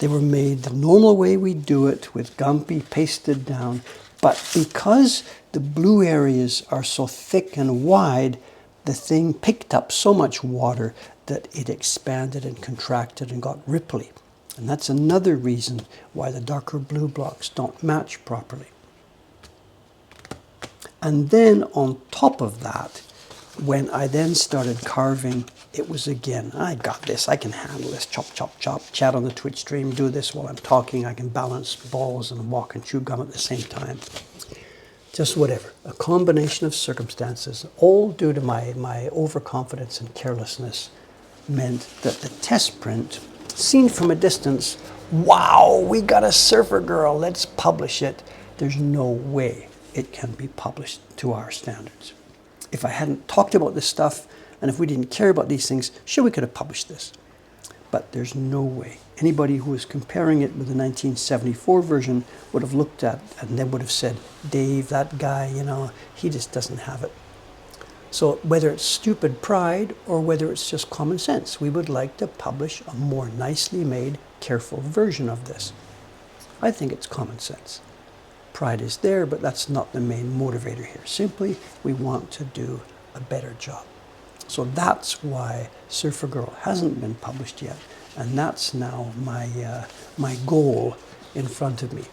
They were made the normal way we do it, with Gumpy pasted down, but because the blue areas are so thick and wide, the thing picked up so much water that it expanded and contracted and got ripply. And that's another reason why the darker blue blocks don't match properly. And then on top of that, when I then started carving, it was again, I got this, I can handle this, chop, chop, chop, chat on the Twitch stream, do this while I'm talking, I can balance balls and walk and chew gum at the same time. Just whatever, a combination of circumstances, all due to my overconfidence and carelessness, meant that the test print, seen from a distance, wow, we got a surfer girl, let's publish it. There's no way it can be published to our standards. If I hadn't talked about this stuff, and if we didn't care about these things, sure, we could have published this. But there's no way. Anybody who was comparing it with the 1974 version would have looked at it and then would have said, Dave, that guy, you know, he just doesn't have it. So whether it's stupid pride or whether it's just common sense, we would like to publish a more nicely made, careful version of this. I think it's common sense. Pride is there, but that's not the main motivator here. Simply, we want to do a better job. So that's why Surfer Girl hasn't been published yet. And that's now my goal in front of me,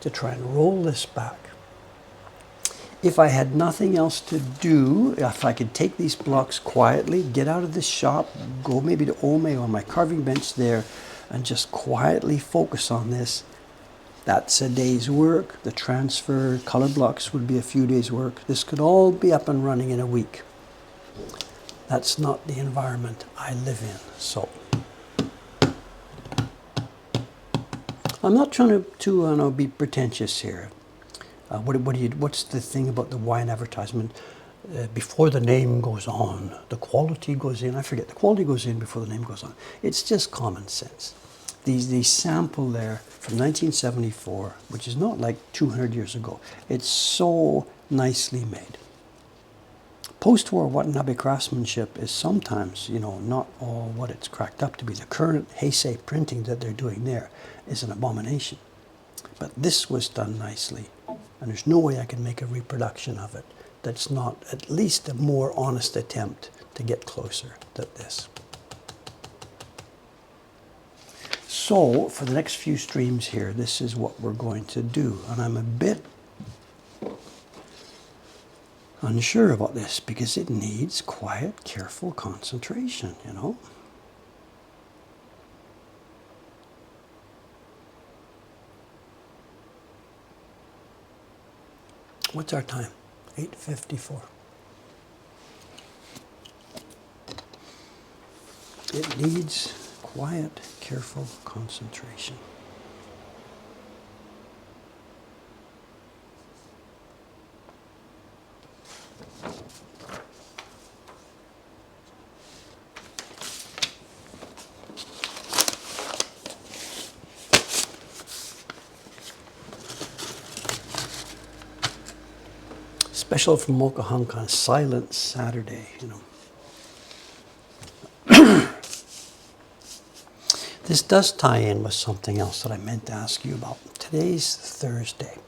to try and roll this back. If I had nothing else to do, if I could take these blocks quietly, get out of this shop, go maybe to Ome on my carving bench there, and just quietly focus on this, that's a day's work. The transfer, color blocks would be a few days' work. This could all be up and running in a week. That's not the environment I live in. So I'm not trying to be pretentious here. What's the thing about the wine advertisement? Before the name goes on, the quality goes in. I forget, the quality goes in before the name goes on. It's just common sense. The sample there from 1974, which is not like 200 years ago, it's so nicely made. Post-war Watanabe craftsmanship is sometimes, not all what it's cracked up to be. The current Heisei printing that they're doing there is an abomination. But this was done nicely, and there's no way I can make a reproduction of it that's not at least a more honest attempt to get closer to this. So, for the next few streams here, this is what we're going to do. And I'm a bit unsure about this because it needs quiet, careful concentration, What's our time? 8:54. It needs quiet, careful concentration. Special from Mokuhankan, Silent Saturday, This does tie in with something else that I meant to ask you about. Today's Thursday.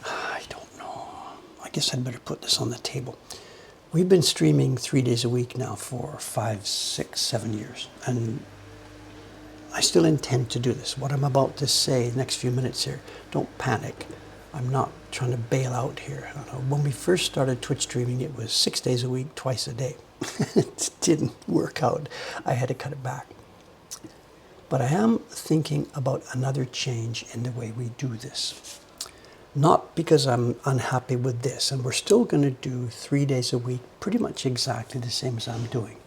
I don't know. I guess I'd better put this on the table. We've been streaming 3 days a week now for 5, 6, 7 years. And I still intend to do this. What I'm about to say the next few minutes here, don't panic. I'm not trying to bail out here. When we first started Twitch streaming, it was 6 days a week, twice a day. It didn't work out. I had to cut it back. But I am thinking about another change in the way we do this. Not because I'm unhappy with this, and we're still going to do 3 days a week, pretty much exactly the same as I'm doing.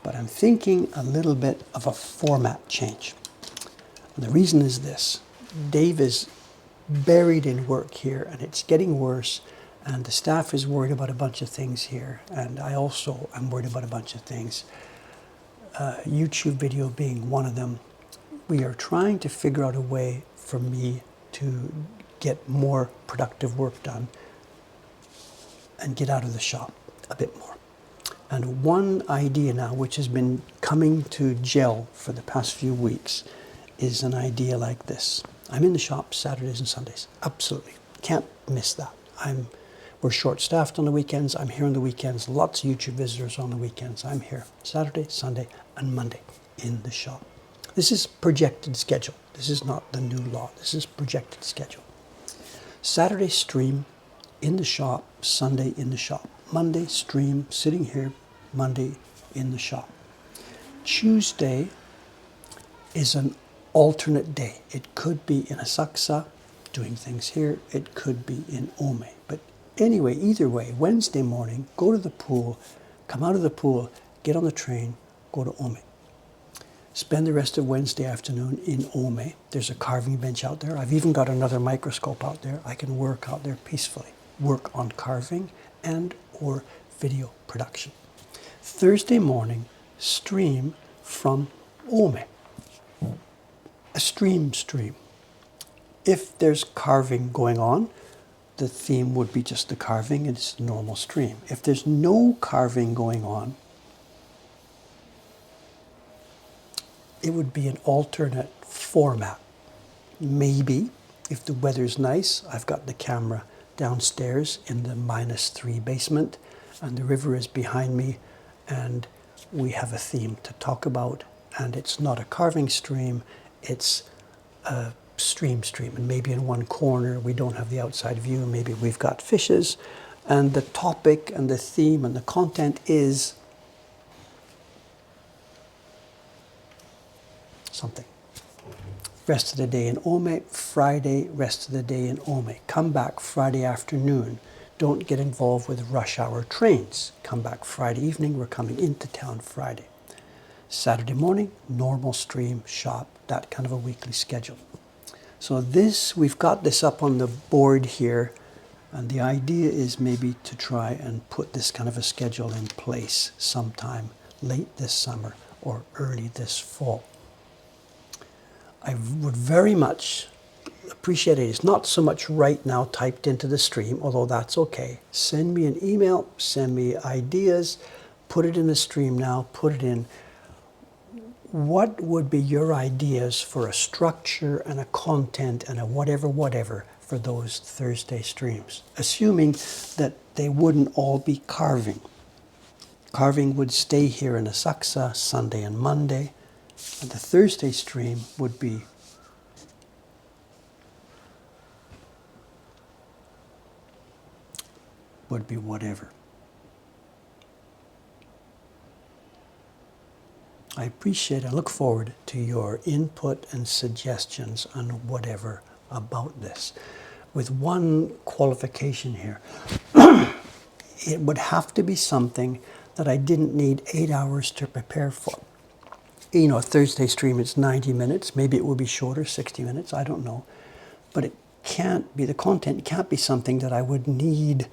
But I'm thinking a little bit of a format change. And the reason is this. Dave is buried in work here, and it's getting worse, and the staff is worried about a bunch of things here, and I also am worried about a bunch of things. YouTube video being one of them. We are trying to figure out a way for me to get more productive work done and get out of the shop a bit more. And one idea now, which has been coming to gel for the past few weeks, is an idea like this. I'm in the shop Saturdays and Sundays. Absolutely. Can't miss that. We're short-staffed on the weekends. I'm here on the weekends. Lots of YouTube visitors on the weekends. I'm here Saturday, Sunday, and Monday in the shop. This is projected schedule. This is not the new law. This is projected schedule. Saturday stream in the shop, Sunday in the shop. Monday stream sitting here, Monday in the shop. Tuesday is an alternate day. It could be in Asakusa doing things here. It could be in Ome. But anyway, either way, Wednesday morning, go to the pool, come out of the pool, get on the train, go to Ome. Spend the rest of Wednesday afternoon in Ome. There's a carving bench out there. I've even got another microscope out there. I can work out there peacefully. Work on carving and or video production. Thursday morning, stream from Ome. A stream. If there's carving going on, the theme would be just the carving and it's a normal stream. If there's no carving going on, it would be an alternate format. Maybe, if the weather's nice, I've got the camera downstairs in the -3 basement and the river is behind me and we have a theme to talk about, and it's not a carving stream, it's a stream. And maybe in one corner we don't have the outside view, maybe we've got fishes, and the topic and the theme and the content is something. Rest of the day in Ome, Friday, rest of the day in Ome. Come back Friday afternoon. Don't get involved with rush hour trains. Come back Friday evening, we're coming into town Friday. Saturday morning, normal stream, shop, that kind of a weekly schedule. So this, we've got this up on the board here, and the idea is maybe to try and put this kind of a schedule in place sometime late this summer or early this fall. I would very much appreciate it. It's not so much right now typed into the stream, although that's okay. Send me an email, send me ideas, put it in the stream now, put it in. What would be your ideas for a structure and a content and a whatever for those Thursday streams? Assuming that they wouldn't all be carving. Carving would stay here in Asakusa Sunday and Monday. And the Thursday stream would be whatever. I appreciate and look forward to your input and suggestions on whatever about this. With one qualification here. It would have to be something that I didn't need 8 hours to prepare for. You know, a Thursday stream, it's 90 minutes. Maybe it will be shorter, 60 minutes. I don't know. But it can't be, the content can't be something that I would need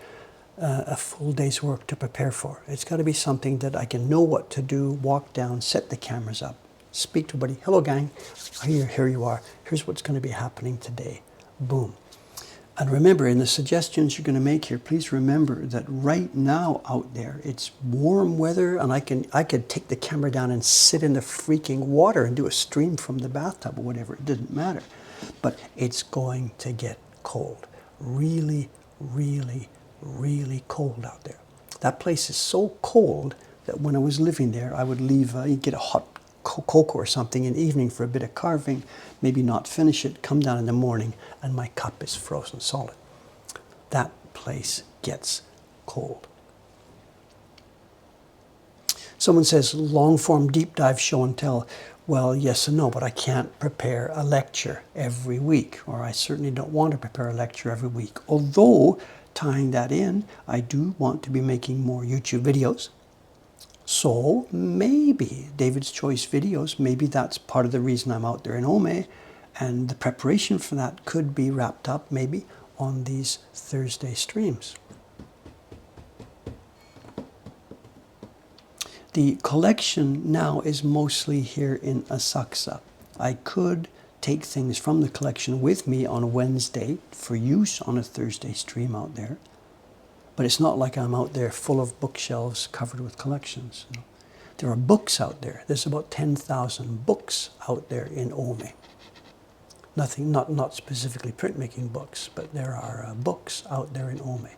a full day's work to prepare for. It's got to be something that I can know what to do, walk down, set the cameras up, speak to a buddy. Hello, gang. Here you are. Here's what's going to be happening today. Boom. And remember, in the suggestions you're going to make here, please remember that right now out there, it's warm weather, and I could take the camera down and sit in the freaking water and do a stream from the bathtub or whatever. It doesn't matter. But it's going to get cold. Really, really, really cold out there. That place is so cold that when I was living there, I would leave, get a hot cocoa or something in the evening for a bit of carving, maybe not finish it, come down in the morning, and my cup is frozen solid. That place gets cold. Someone says, long form deep dive show and tell. Well, yes and no, but I can't prepare a lecture every week, or I certainly don't want to prepare a lecture every week. Although, tying that in, I do want to be making more YouTube videos. So maybe David's Choice videos, maybe that's part of the reason I'm out there in Ome, and the preparation for that could be wrapped up maybe on these Thursday streams. The collection now is mostly here in Asakusa. I could take things from the collection with me on a Wednesday for use on a Thursday stream out there. But it's not like I'm out there full of bookshelves covered with collections. You know. There are books out there. There's about 10,000 books out there in Ome. Nothing, not specifically printmaking books, but there are books out there in Ome.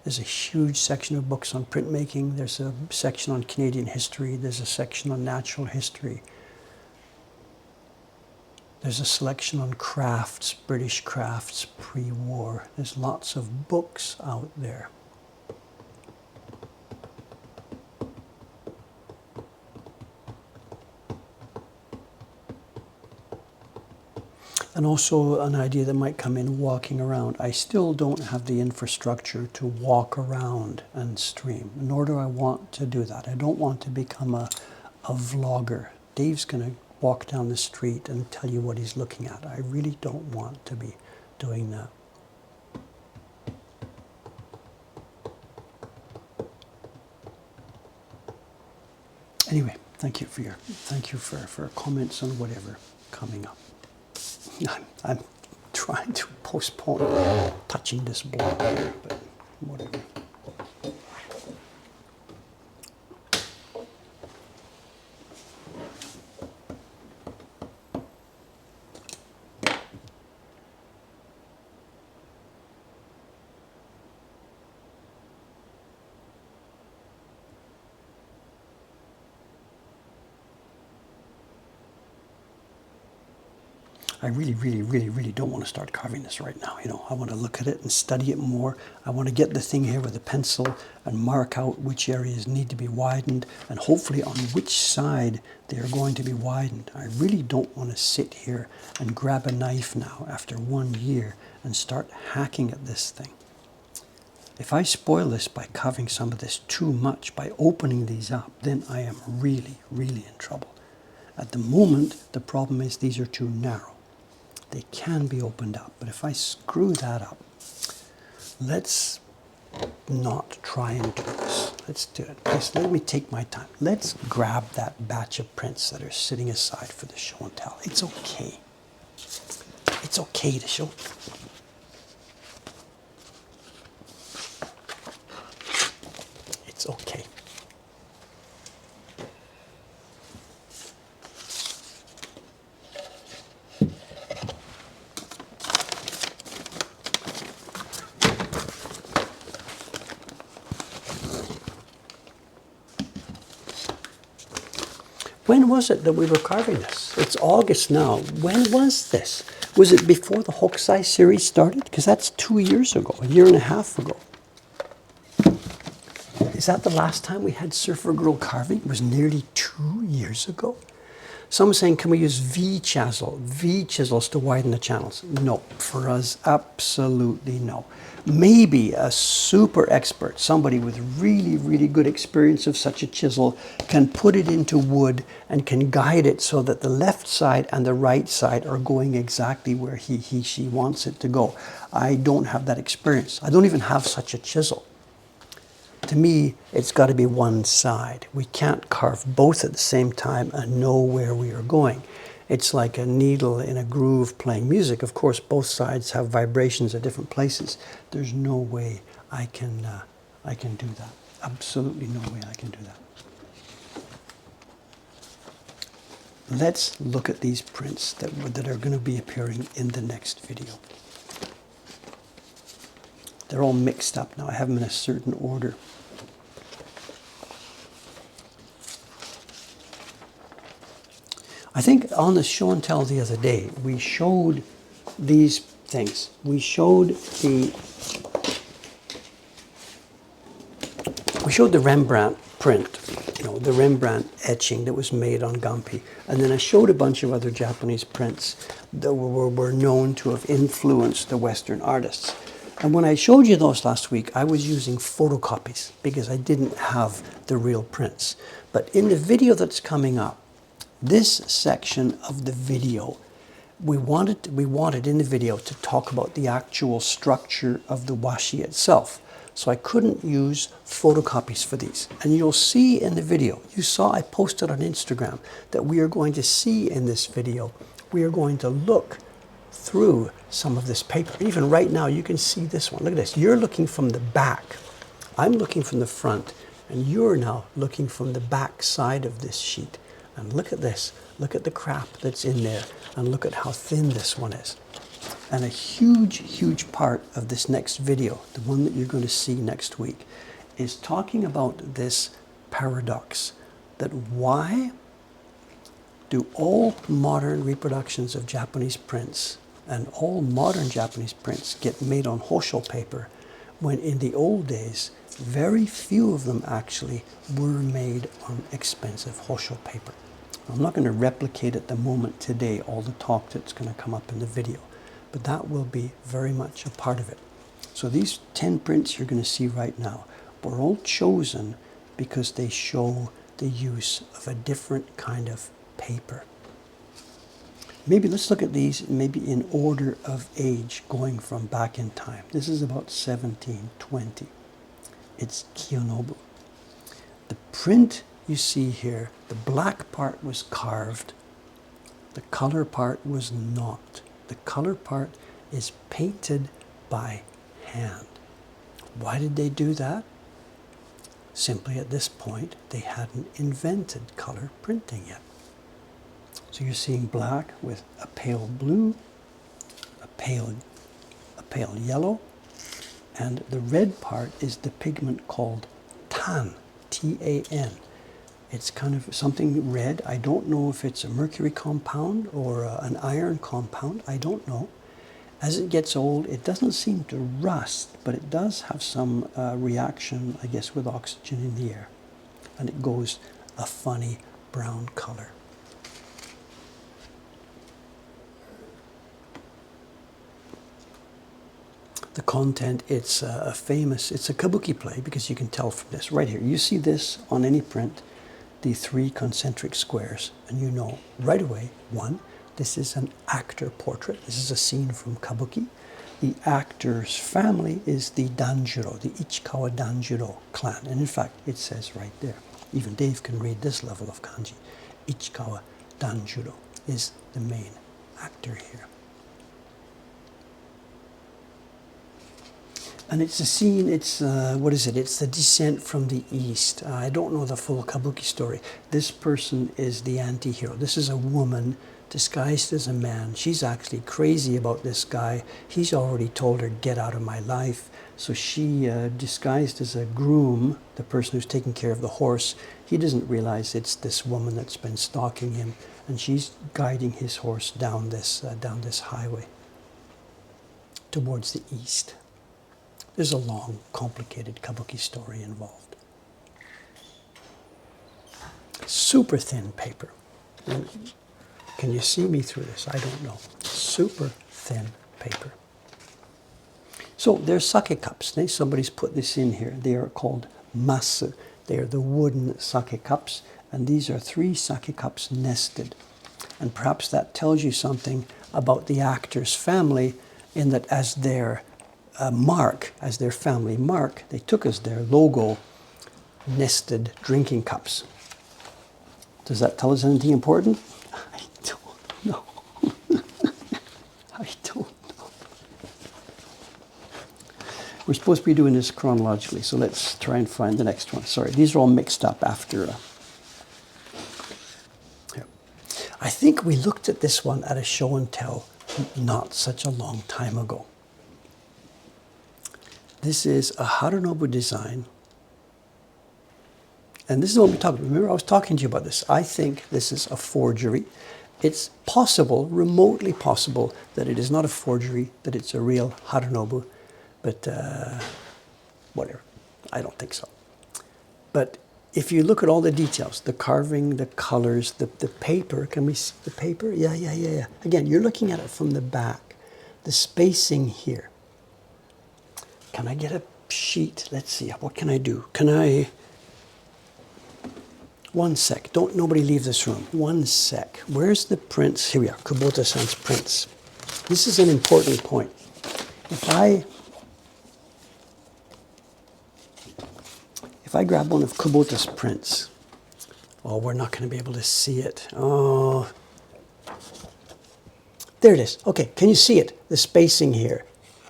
There's a huge section of books on printmaking. There's a section on Canadian history. There's a section on natural history. There's a selection on crafts, British crafts, pre-war. There's lots of books out there. And also an idea that might come in, walking around. I still don't have the infrastructure to walk around and stream, nor do I want to do that. I don't want to become a vlogger. Dave's going to walk down the street and tell you what he's looking at. I really don't want to be doing that. Anyway, thank you for comments on whatever coming up. I'm trying to postpone touching this block here, but whatever. I really don't want to start carving this right now. You know, I want to look at it and study it more. I want to get the thing here with a pencil and mark out which areas need to be widened and hopefully on which side they are going to be widened. I really don't want to sit here and grab a knife now after 1 year and start hacking at this thing. If I spoil this by carving some of this too much, by opening these up, then I am really in trouble. At the moment, the problem is these are too narrow. They can be opened up, but if I screw that up, let's not try and do this. Let's do it. Let me take my time. Let's grab that batch of prints that are sitting aside for the show and tell. It's okay. It's okay to show. It's okay. When was it that we were carving this? It's August now. When was this? Was it before the Hokusai series started? Because that's 2 years ago, a year and a half ago. Is that the last time we had Surfer Girl carving? It was nearly 2 years ago. Someone's saying, can we use V chisels to widen the channels? No, for us, absolutely no. Maybe a super expert, somebody with really good experience of such a chisel, can put it into wood and can guide it so that the left side and the right side are going exactly where she wants it to go. I don't have that experience. I don't even have such a chisel. To me, it's got to be one side. We can't carve both at the same time and know where we are going. It's like a needle in a groove playing music. Of course, both sides have vibrations at different places. There's no way I can do that. Absolutely no way I can do that. Let's look at these prints that are going to be appearing in the next video. They're all mixed up now. I have them in a certain order. I think on the show and tell the other day, we showed these things. We showed the Rembrandt print, you know, the Rembrandt etching that was made on Gampi. And then I showed a bunch of other Japanese prints that were known to have influenced the Western artists. And when I showed you those last week, I was using photocopies because I didn't have the real prints. But in the video that's coming up, this section of the video, we wanted in the video to talk about the actual structure of the washi itself. So I couldn't use photocopies for these. And you'll see in the video, you saw I posted on Instagram that we are going to see in this video, we are going to look through some of this paper. Even right now, you can see this one. Look at this. You're looking from the back. I'm looking from the front. And you're now looking from the back side of this sheet. And look at this. Look at the crap that's in there. And look at how thin this one is. And a huge, huge part of this next video, the one that you're going to see next week, is talking about this paradox. That why do all modern reproductions of Japanese prints and all modern Japanese prints get made on hosho paper when in the old days, very few of them actually were made on expensive hosho paper. I'm not going to replicate at the moment today all the talk that's going to come up in the video, but that will be very much a part of it. So these 10 prints you're going to see right now were all chosen because they show the use of a different kind of paper. Maybe let's look at these maybe in order of age going from back in time. This is about 1720. It's Kiyonobu. The print you see here, the black part was carved. The color part was not. The color part is painted by hand. Why did they do that? Simply at this point, they hadn't invented color printing yet. So you're seeing black with a pale blue, a pale yellow, and the red part is the pigment called tan, T-A-N. It's kind of something red. I don't know if it's a mercury compound or an iron compound. I don't know. As it gets old, it doesn't seem to rust, but it does have some reaction, I guess, with oxygen in the air. And it goes a funny brown color. The content, it's a Kabuki play, because you can tell from this right here. You see this on any print, the 3 concentric squares, and you know right away, one, this is an actor portrait. This is a scene from Kabuki. The actor's family is the Danjuro, the Ichikawa Danjuro clan. And in fact, it says right there, even Dave can read this level of kanji. Ichikawa Danjuro is the main actor here. And it's a scene, it's, what is it? It's the descent from the east. I don't know the full Kabuki story. This person is the anti-hero. This is a woman disguised as a man. She's actually crazy about this guy. He's already told her, get out of my life. So she, disguised as a groom, the person who's taking care of the horse, he doesn't realize it's this woman that's been stalking him. And she's guiding his horse down this highway towards the east. There's a long, complicated Kabuki story involved. Super thin paper. And can you see me through this? I don't know. Super thin paper. So there's sake cups. Somebody's put this in here. They are called masu. They are the wooden sake cups. And these are 3 sake cups nested. And perhaps that tells you something about the actor's family, in that as their mark, as their family mark, they took as their logo nested drinking cups. Does that tell us anything important? I don't know. I don't know. We're supposed to be doing this chronologically, so let's try and find the next one. Sorry, these are all mixed up after. Here. I think we looked at this one at a show and tell not such a long time ago. This is a Harunobu design. And this is what we talked about. Remember, I was talking to you about this. I think this is a forgery. It's possible, remotely possible, that it is not a forgery, that it's a real Harunobu. But whatever. I don't think so. But if you look at all the details, the carving, the colors, the paper, can we see the paper? Yeah. Again, you're looking at it from the back. The spacing here. Can I get a sheet? Let's see. What can I do? Can I... One sec. Don't nobody leave this room. One sec. Where's the prints? Here we are. Kubota-san's prints. This is an important point. If I grab one of Kubota's prints, oh, we're not going to be able to see it. Oh, there it is. Okay, can you see it? The spacing here.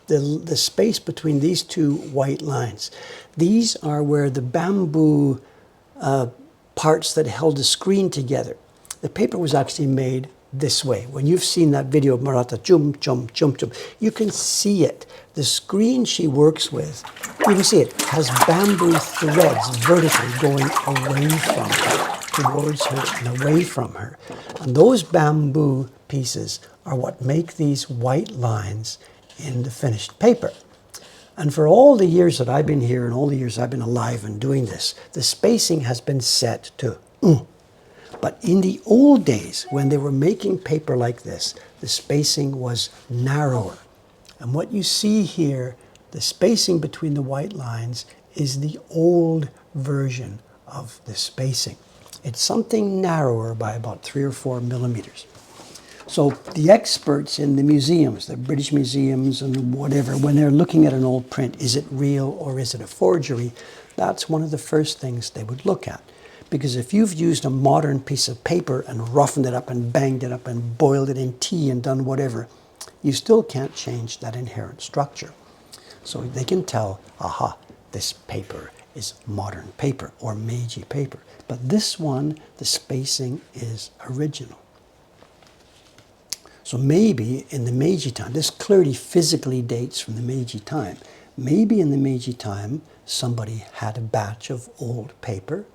The space between these two white lines. These are where the bamboo parts that held the screen together. The paper was actually made this way. When you've seen that video of Murata, jump, jump, jump, jump, you can see it. The screen she works with, you can see it, has bamboo threads vertically going away from her, towards her and away from her. And those bamboo pieces are what make these white lines in the finished paper. And for all the years that I've been here and all the years I've been alive and doing this, the spacing has been set to But in the old days, when they were making paper like this, the spacing was narrower. And what you see here, the spacing between the white lines, is the old version of the spacing. It's something narrower by about 3 or 4 millimeters. So the experts in the museums, the British museums and whatever, when they're looking at an old print, is it real or is it a forgery? That's one of the first things they would look at. Because if you've used a modern piece of paper and roughened it up and banged it up and boiled it in tea and done whatever, you still can't change that inherent structure. So they can tell, aha, this paper is modern paper or Meiji paper. But this one, the spacing is original. So maybe in the Meiji time, this clearly physically dates from the Meiji time. Maybe in the Meiji time, somebody had a batch of old paper,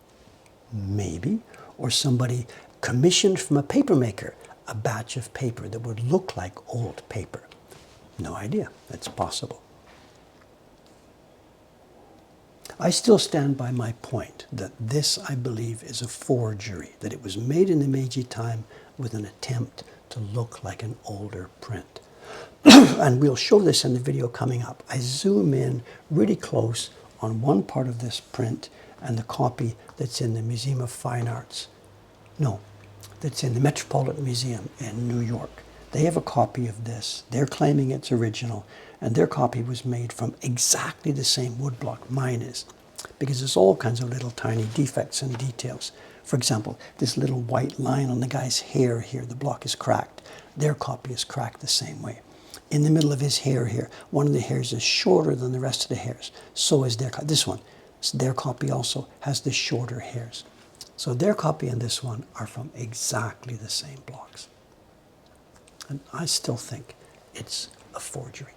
maybe, or somebody commissioned from a paper maker a batch of paper that would look like old paper. No idea. That's possible. I still stand by my point that this, I believe, is a forgery, that it was made in the Meiji time with an attempt to look like an older print. And we'll show this in the video coming up. I zoom in really close on one part of this print and the copy that's in the Museum of Fine Arts. No, that's in the Metropolitan Museum in New York. They have a copy of this. They're claiming it's original, and their copy was made from exactly the same woodblock mine is, because there's all kinds of little tiny defects and details. For example, this little white line on the guy's hair here, the block is cracked. Their copy is cracked the same way. In the middle of his hair here, one of the hairs is shorter than the rest of the hairs. So is their copy. This one, their copy also has the shorter hairs. So their copy and this one are from exactly the same blocks. And I still think it's a forgery.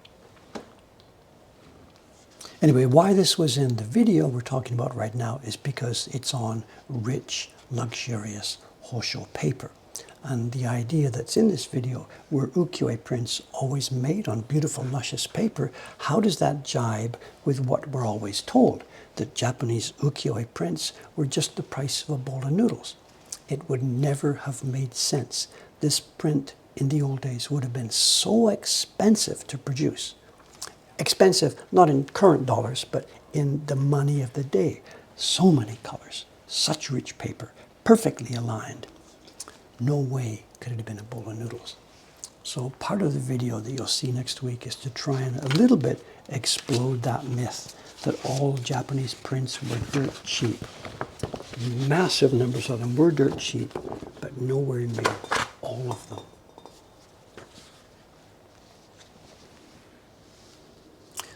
Anyway, why this was in the video we're talking about right now is because it's on rich, luxurious Hosho paper. And the idea that's in this video were ukiyo-e prints always made on beautiful, luscious paper. How does that jibe with what we're always told? That Japanese ukiyo-e prints were just the price of a bowl of noodles. It would never have made sense. This print in the old days would have been so expensive to produce. Expensive, not in current dollars, but in the money of the day. So many colors, such rich paper, perfectly aligned. No way could it have been a bowl of noodles. So part of the video that you'll see next week is to try and a little bit explode that myth that all Japanese prints were dirt cheap. Massive numbers of them were dirt cheap, but nowhere near all of them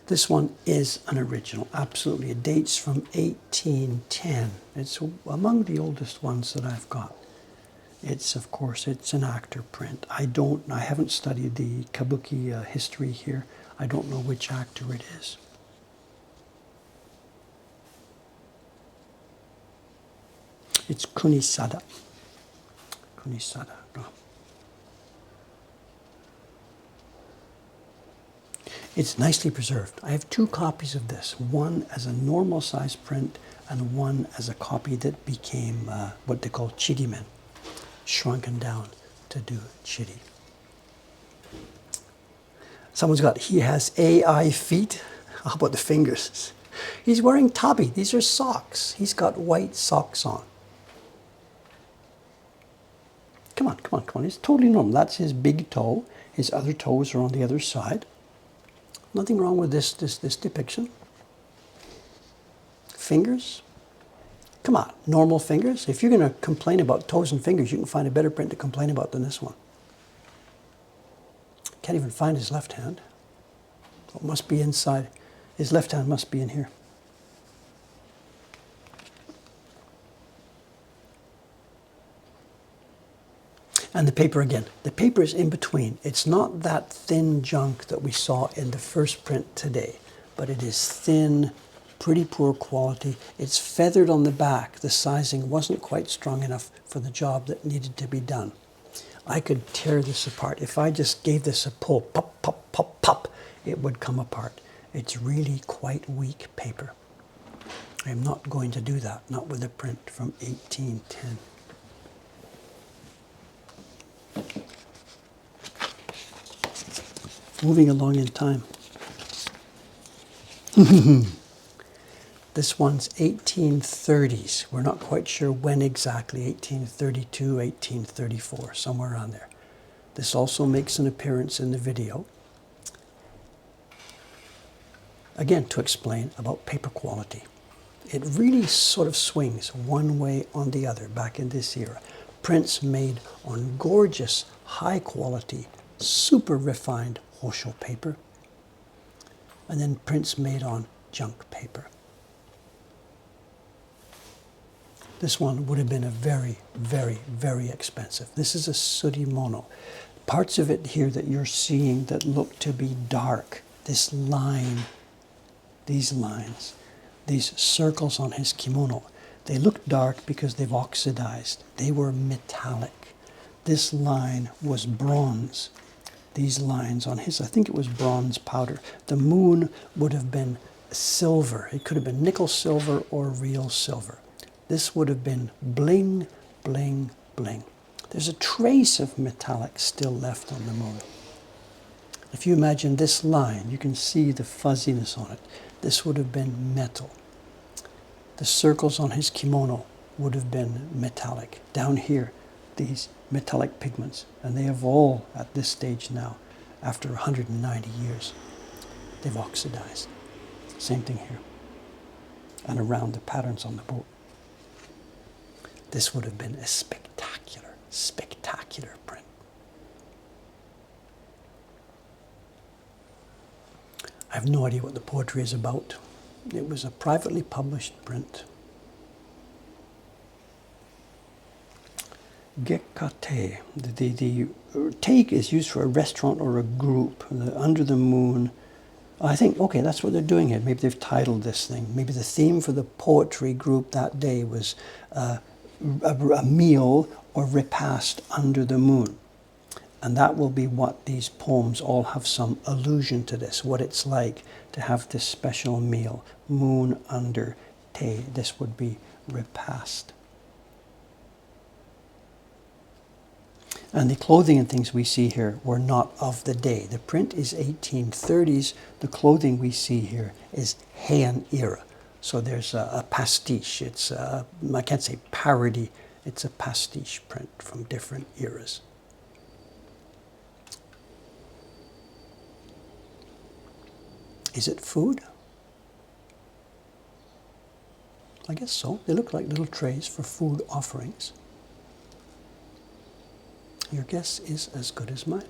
This one is an original, absolutely. It dates from 1810. It's among the oldest ones that I've got. It's, of course, it's an actor print. I haven't studied the Kabuki history here. I don't know which actor it is. It's Kunisada. Kunisada. No. It's nicely preserved. I have 2 copies of this, one as a normal size print and one as a copy that became what they call chirimen, shrunken down to do chiri. He has AI feet. How about the fingers? He's wearing tabi. These are socks. He's got white socks on. Come on, come on, come on. It's totally normal. That's his big toe. His other toes are on the other side. Nothing wrong with this depiction. Fingers. Come on, normal fingers. If you're going to complain about toes and fingers, you can find a better print to complain about than this one. Can't even find his left hand. It must be inside. His left hand must be in here. And the paper again. The paper is in between. It's not that thin junk that we saw in the first print today, but it is thin, pretty poor quality. It's feathered on the back. The sizing wasn't quite strong enough for the job that needed to be done. I could tear this apart. If I just gave this a pull, pop, pop, pop, pop, it would come apart. It's really quite weak paper. I'm not going to do that, not with a print from 1810. Moving along in time. This one's 1830s. We're not quite sure when exactly, 1832, 1834, somewhere around there. This also makes an appearance in the video. Again, to explain about paper quality. It really sort of swings one way or the other back in this era. Prints made on gorgeous, high quality, super refined Hosho paper, and then prints made on junk paper. This one would have been a very, very, very expensive. This is a surimono. Parts of it here that you're seeing that look to be dark, this line, these lines, these circles on his kimono, they look dark because they've oxidized. They were metallic. This line was bronze. These lines on his, I think it was bronze powder. The moon would have been silver. It could have been nickel silver or real silver. This would have been bling, bling, bling. There's a trace of metallic still left on the moon. If you imagine this line, you can see the fuzziness on it. This would have been metal. The circles on his kimono would have been metallic. Down here, these metallic pigments, and they have all, at this stage now, after 190 years, they've oxidized. Same thing here. And around the patterns on the boat. This would have been a spectacular, spectacular print. I have no idea what the poetry is about. It was a privately published print. Gekate. The take is used for a restaurant or a group. Under the moon. I think, okay, that's what they're doing here. Maybe they've titled this thing. Maybe the theme for the poetry group that day was a meal or repast under the moon. And that will be what these poems all have some allusion to this, what it's like to have this special meal, moon under te. This would be repast. And the clothing and things we see here were not of the day. The print is 1830s. The clothing we see here is Heian era. So there's a pastiche. It's I can't say parody. It's a pastiche print from different eras. Is it food? I guess so. They look like little trays for food offerings. Your guess is as good as mine.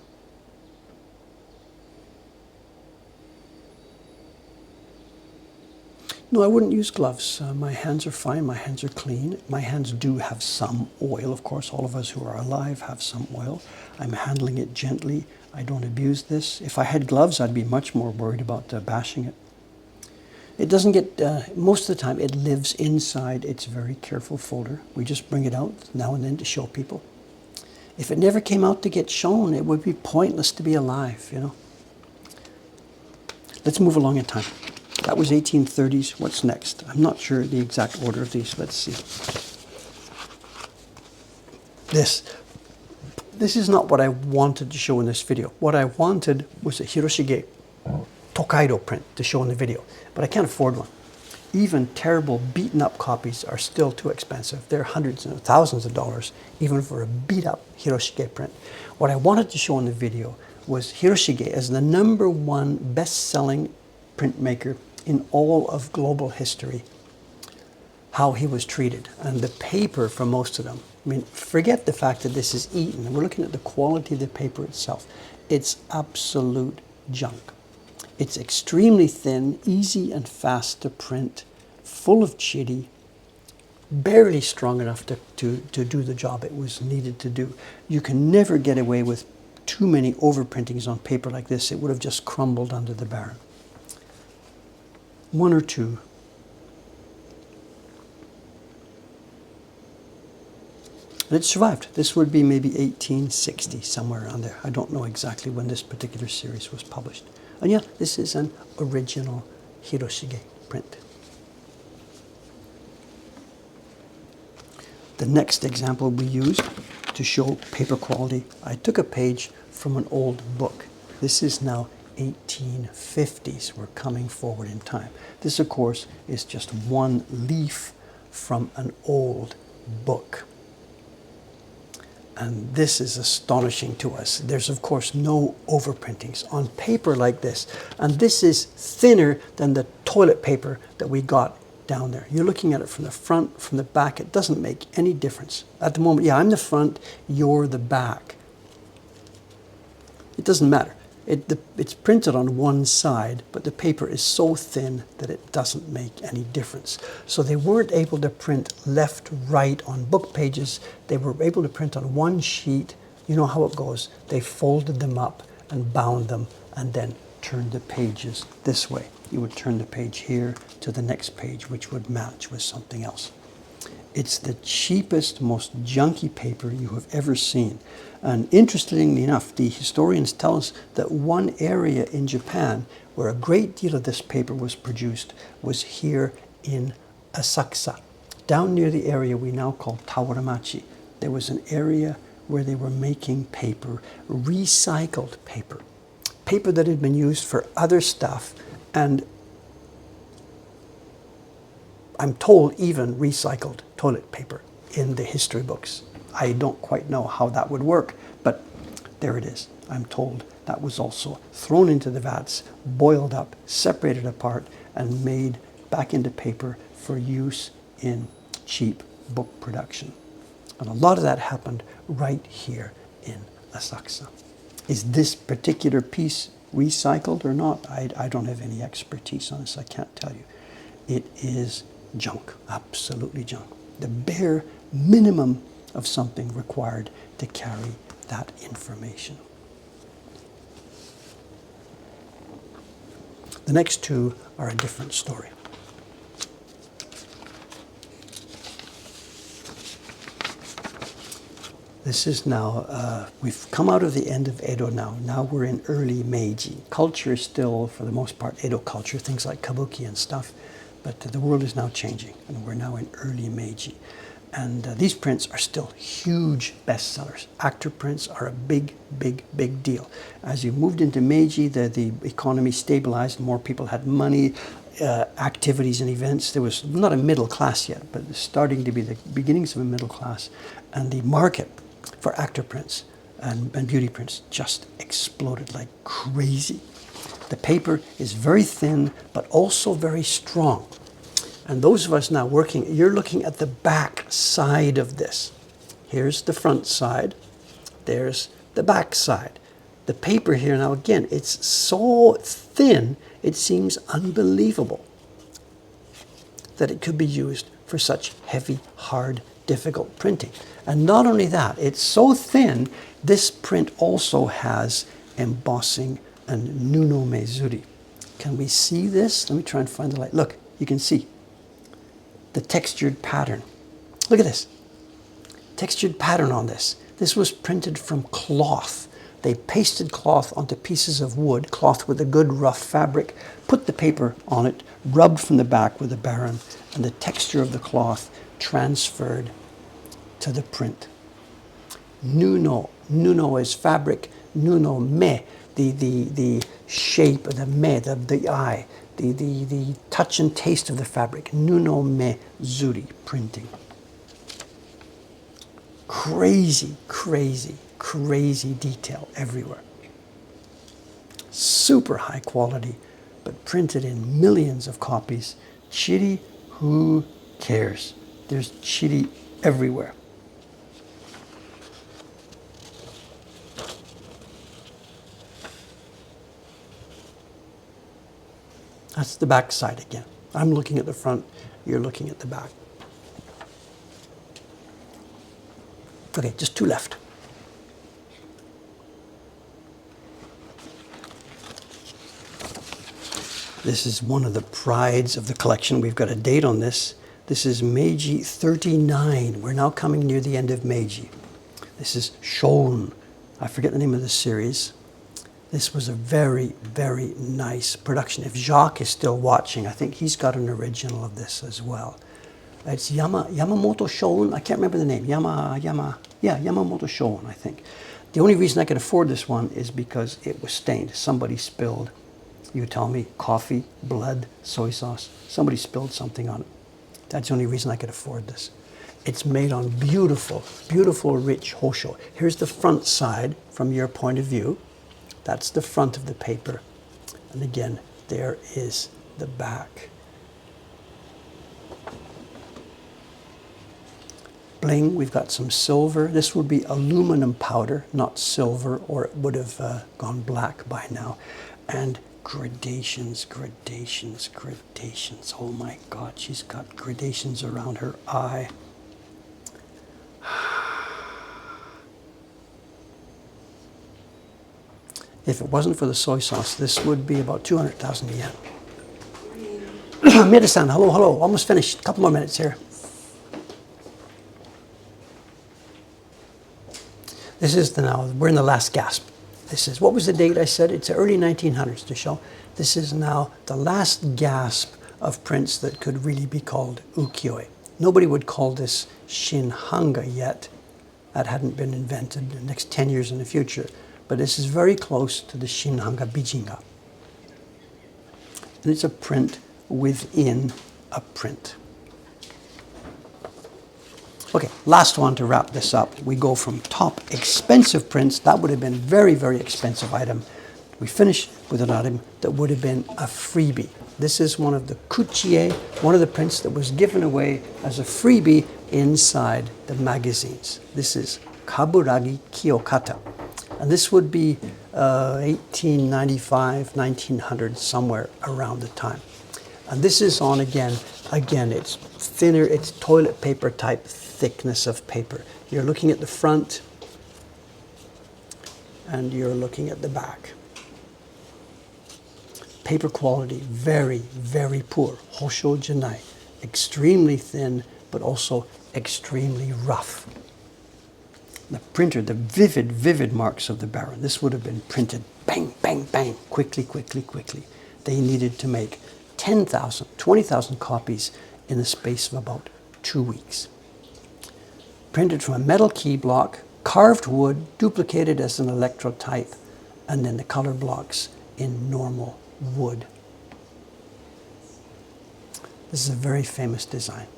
No, I wouldn't use gloves. My hands are fine. My hands are clean. My hands do have some oil, of course. All of us who are alive have some oil. I'm handling it gently. I don't abuse this. If I had gloves, I'd be much more worried about bashing it. It doesn't get, most of the time, it lives inside its very careful folder. We just bring it out now and then to show people. If it never came out to get shown, it would be pointless to be alive, you know. Let's move along in time. That was 1830s. What's next? I'm not sure the exact order of these. Let's see. This is not what I wanted to show in this video. What I wanted was a Hiroshige Tokaido print to show in the video, but I can't afford one. Even terrible beaten up copies are still too expensive. They're hundreds and thousands of dollars, even for a beat up Hiroshige print. What I wanted to show in the video was Hiroshige as the #1 best-selling printmaker in all of global history, how he was treated, and the paper for most of them. I mean, forget the fact that this is eaten. We're looking at the quality of the paper itself. It's absolute junk. It's extremely thin, easy and fast to print, full of chitty, barely strong enough to do the job it was needed to do. You can never get away with too many overprintings on paper like this. It would have just crumbled under the baron. One or two. And it survived. This would be maybe 1860, somewhere around there. I don't know exactly when this particular series was published. And yeah, this is an original Hiroshige print. The next example we used to show paper quality, I took a page from an old book. This is now 1850s. We're coming forward in time. This, of course, is just one leaf from an old book. And this is astonishing to us. There's, of course, no overprintings on paper like this. And this is thinner than the toilet paper that we got down there. You're looking at it from the front, from the back. It doesn't make any difference. At the moment, yeah, I'm the front, you're the back. It doesn't matter. It's printed on one side, but the paper is so thin that it doesn't make any difference. So they weren't able to print left, right on book pages. They were able to print on one sheet. You know how it goes. They folded them up and bound them and then turned the pages this way. You would turn the page here to the next page, which would match with something else. It's the cheapest, most junky paper you have ever seen. And interestingly enough, the historians tell us that one area in Japan where a great deal of this paper was produced was here in Asakusa. Down near the area we now call Tawaramachi, there was an area where they were making paper, recycled paper. Paper that had been used for other stuff, and I'm told even recycled toilet paper in the history books. I don't quite know how that would work, but there it is. I'm told that was also thrown into the vats, boiled up, separated apart, and made back into paper for use in cheap book production. And a lot of that happened right here in Asakusa. Is this particular piece recycled or not? I don't have any expertise on this. I can't tell you. It is junk, absolutely junk. The bare minimum of something required to carry that information. The next two are a different story. This is now, we've come out of the end of Edo now. Now we're in early Meiji. Culture is still, for the most part, Edo culture, things like Kabuki and stuff. But the world is now changing, and we're now in early Meiji. And these prints are still huge bestsellers. Actor prints are a big, big, big deal. As you moved into Meiji, the economy stabilized, more people had money, activities and events. There was not a middle class yet, but it's starting to be the beginnings of a middle class. And the market for actor prints and beauty prints just exploded like crazy. The paper is very thin, but also very strong. And those of us now working, you're looking at the back side of this. Here's the front side. There's the back side. The paper here now, again, it's so thin, it seems unbelievable. that it could be used for such heavy, hard, difficult printing. And not only that, it's so thin, this print also has embossing and nuno mezuri. Can we see this? Let me try and find the light. Look, you can see the textured pattern. Look at this. Textured pattern on this. This was printed from cloth. They pasted cloth onto pieces of wood, cloth with a good rough fabric, put the paper on it, rubbed from the back with a baron, and the texture of the cloth transferred to the print. Nuno. Nuno is fabric. Nuno me. The shape of the me, the eye, the touch and taste of the fabric. Nuno me zuri, printing. Crazy, crazy, crazy detail everywhere. Super high quality, but printed in millions of copies. Chiri, who cares? There's chiri everywhere. That's the back side again. I'm looking at the front, you're looking at the back. Okay, just two left. This is one of the prides of the collection. We've got a date on this. This is Meiji 39. We're now coming near the end of Meiji. This is Shon. I forget the name of the series. This was a very, very nice production. If Jacques is still watching, I think he's got an original of this as well. It's Yamamoto Shon. I can't remember the name. Yamamoto Shon, I think. The only reason I could afford this one is because it was stained. Somebody spilled, you tell me, coffee, blood, soy sauce. Somebody spilled something on it. That's the only reason I could afford this. It's made on beautiful, beautiful, rich hosho. Here's the front side from your point of view. That's the front of the paper. And again, there is the back. Bling, we've got some silver. This would be aluminum powder, not silver, or it would have gone black by now. And gradations, gradations, gradations. Oh my God, she's got gradations around her eye. If it wasn't for the soy sauce, this would be about 200,000 yen. Mida-san, hello, hello. Almost finished. A couple more minutes here. This is we're in the last gasp. This is, what was the date I said? It's the early 1900s to show. This is now the last gasp of prints that could really be called ukiyo-e. Nobody would call this shinhanga yet. That hadn't been invented in the next 10 years in the future. But this is very close to the shinhanga bijinga. And it's a print within a print. Okay, last one to wrap this up. We go from top expensive prints. That would have been very, very expensive item. We finish with an item that would have been a freebie. This is one of the kuchie, one of the prints that was given away as a freebie inside the magazines. This is Kaburagi Kiyokata. And this would be 1895, 1900, somewhere around the time. And this is on, again, it's thinner, it's toilet paper type thickness of paper. You're looking at the front and you're looking at the back. Paper quality, very, very poor. Hosho janai, extremely thin, but also extremely rough. The printer, the vivid, vivid marks of the baron. This would have been printed bang, bang, bang, quickly, quickly, quickly. They needed to make 10,000, 20,000 copies in the space of about 2 weeks. Printed from a metal key block, carved wood, duplicated as an electrotype, and then the color blocks in normal wood. This is a very famous design.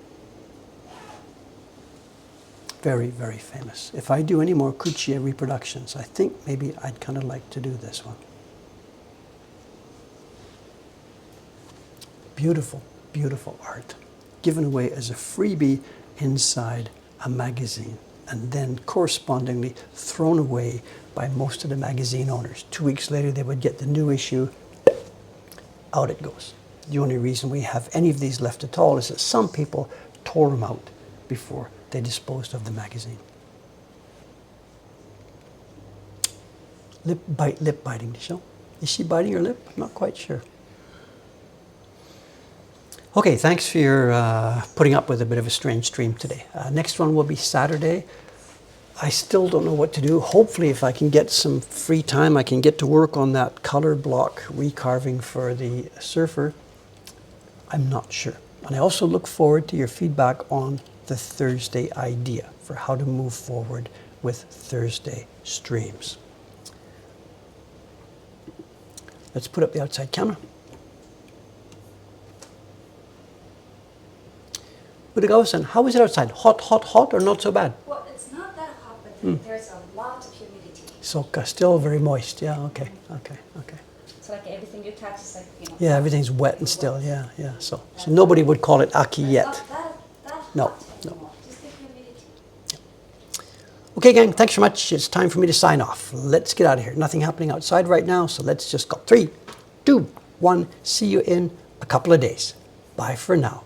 Very, very famous. If I do any more kuchie reproductions, I think maybe I'd kind of like to do this one. Beautiful, beautiful art. Given away as a freebie inside a magazine, and then correspondingly thrown away by most of the magazine owners. 2 weeks later, they would get the new issue. Out it goes. The only reason we have any of these left at all is that some people tore them out before they disposed of the magazine. Lip biting, Michelle. Is she biting her lip? I'm not quite sure. Okay, thanks for your putting up with a bit of a strange stream today. Next one will be Saturday. I still don't know what to do. Hopefully, if I can get some free time, I can get to work on that color block recarving for the surfer. I'm not sure. And I also look forward to your feedback on the Thursday idea for how to move forward with Thursday streams. Let's put up the outside camera. Udatsu, how is it outside? Hot, hot, hot, or not so bad? Well, it's not that hot, but there's a lot of humidity. So still very moist. Yeah. Okay. Okay. Okay. So like everything you touch is like, you know. Yeah, everything's wet and still. Yeah. Yeah. So nobody would call it aki yet. Not that No. hot No. anymore. Just the humidity. Okay, gang. Thanks very much. It's time for me to sign off. Let's get out of here. Nothing happening outside right now, so let's just go. 3, 2, 1. See you in a couple of days. Bye for now.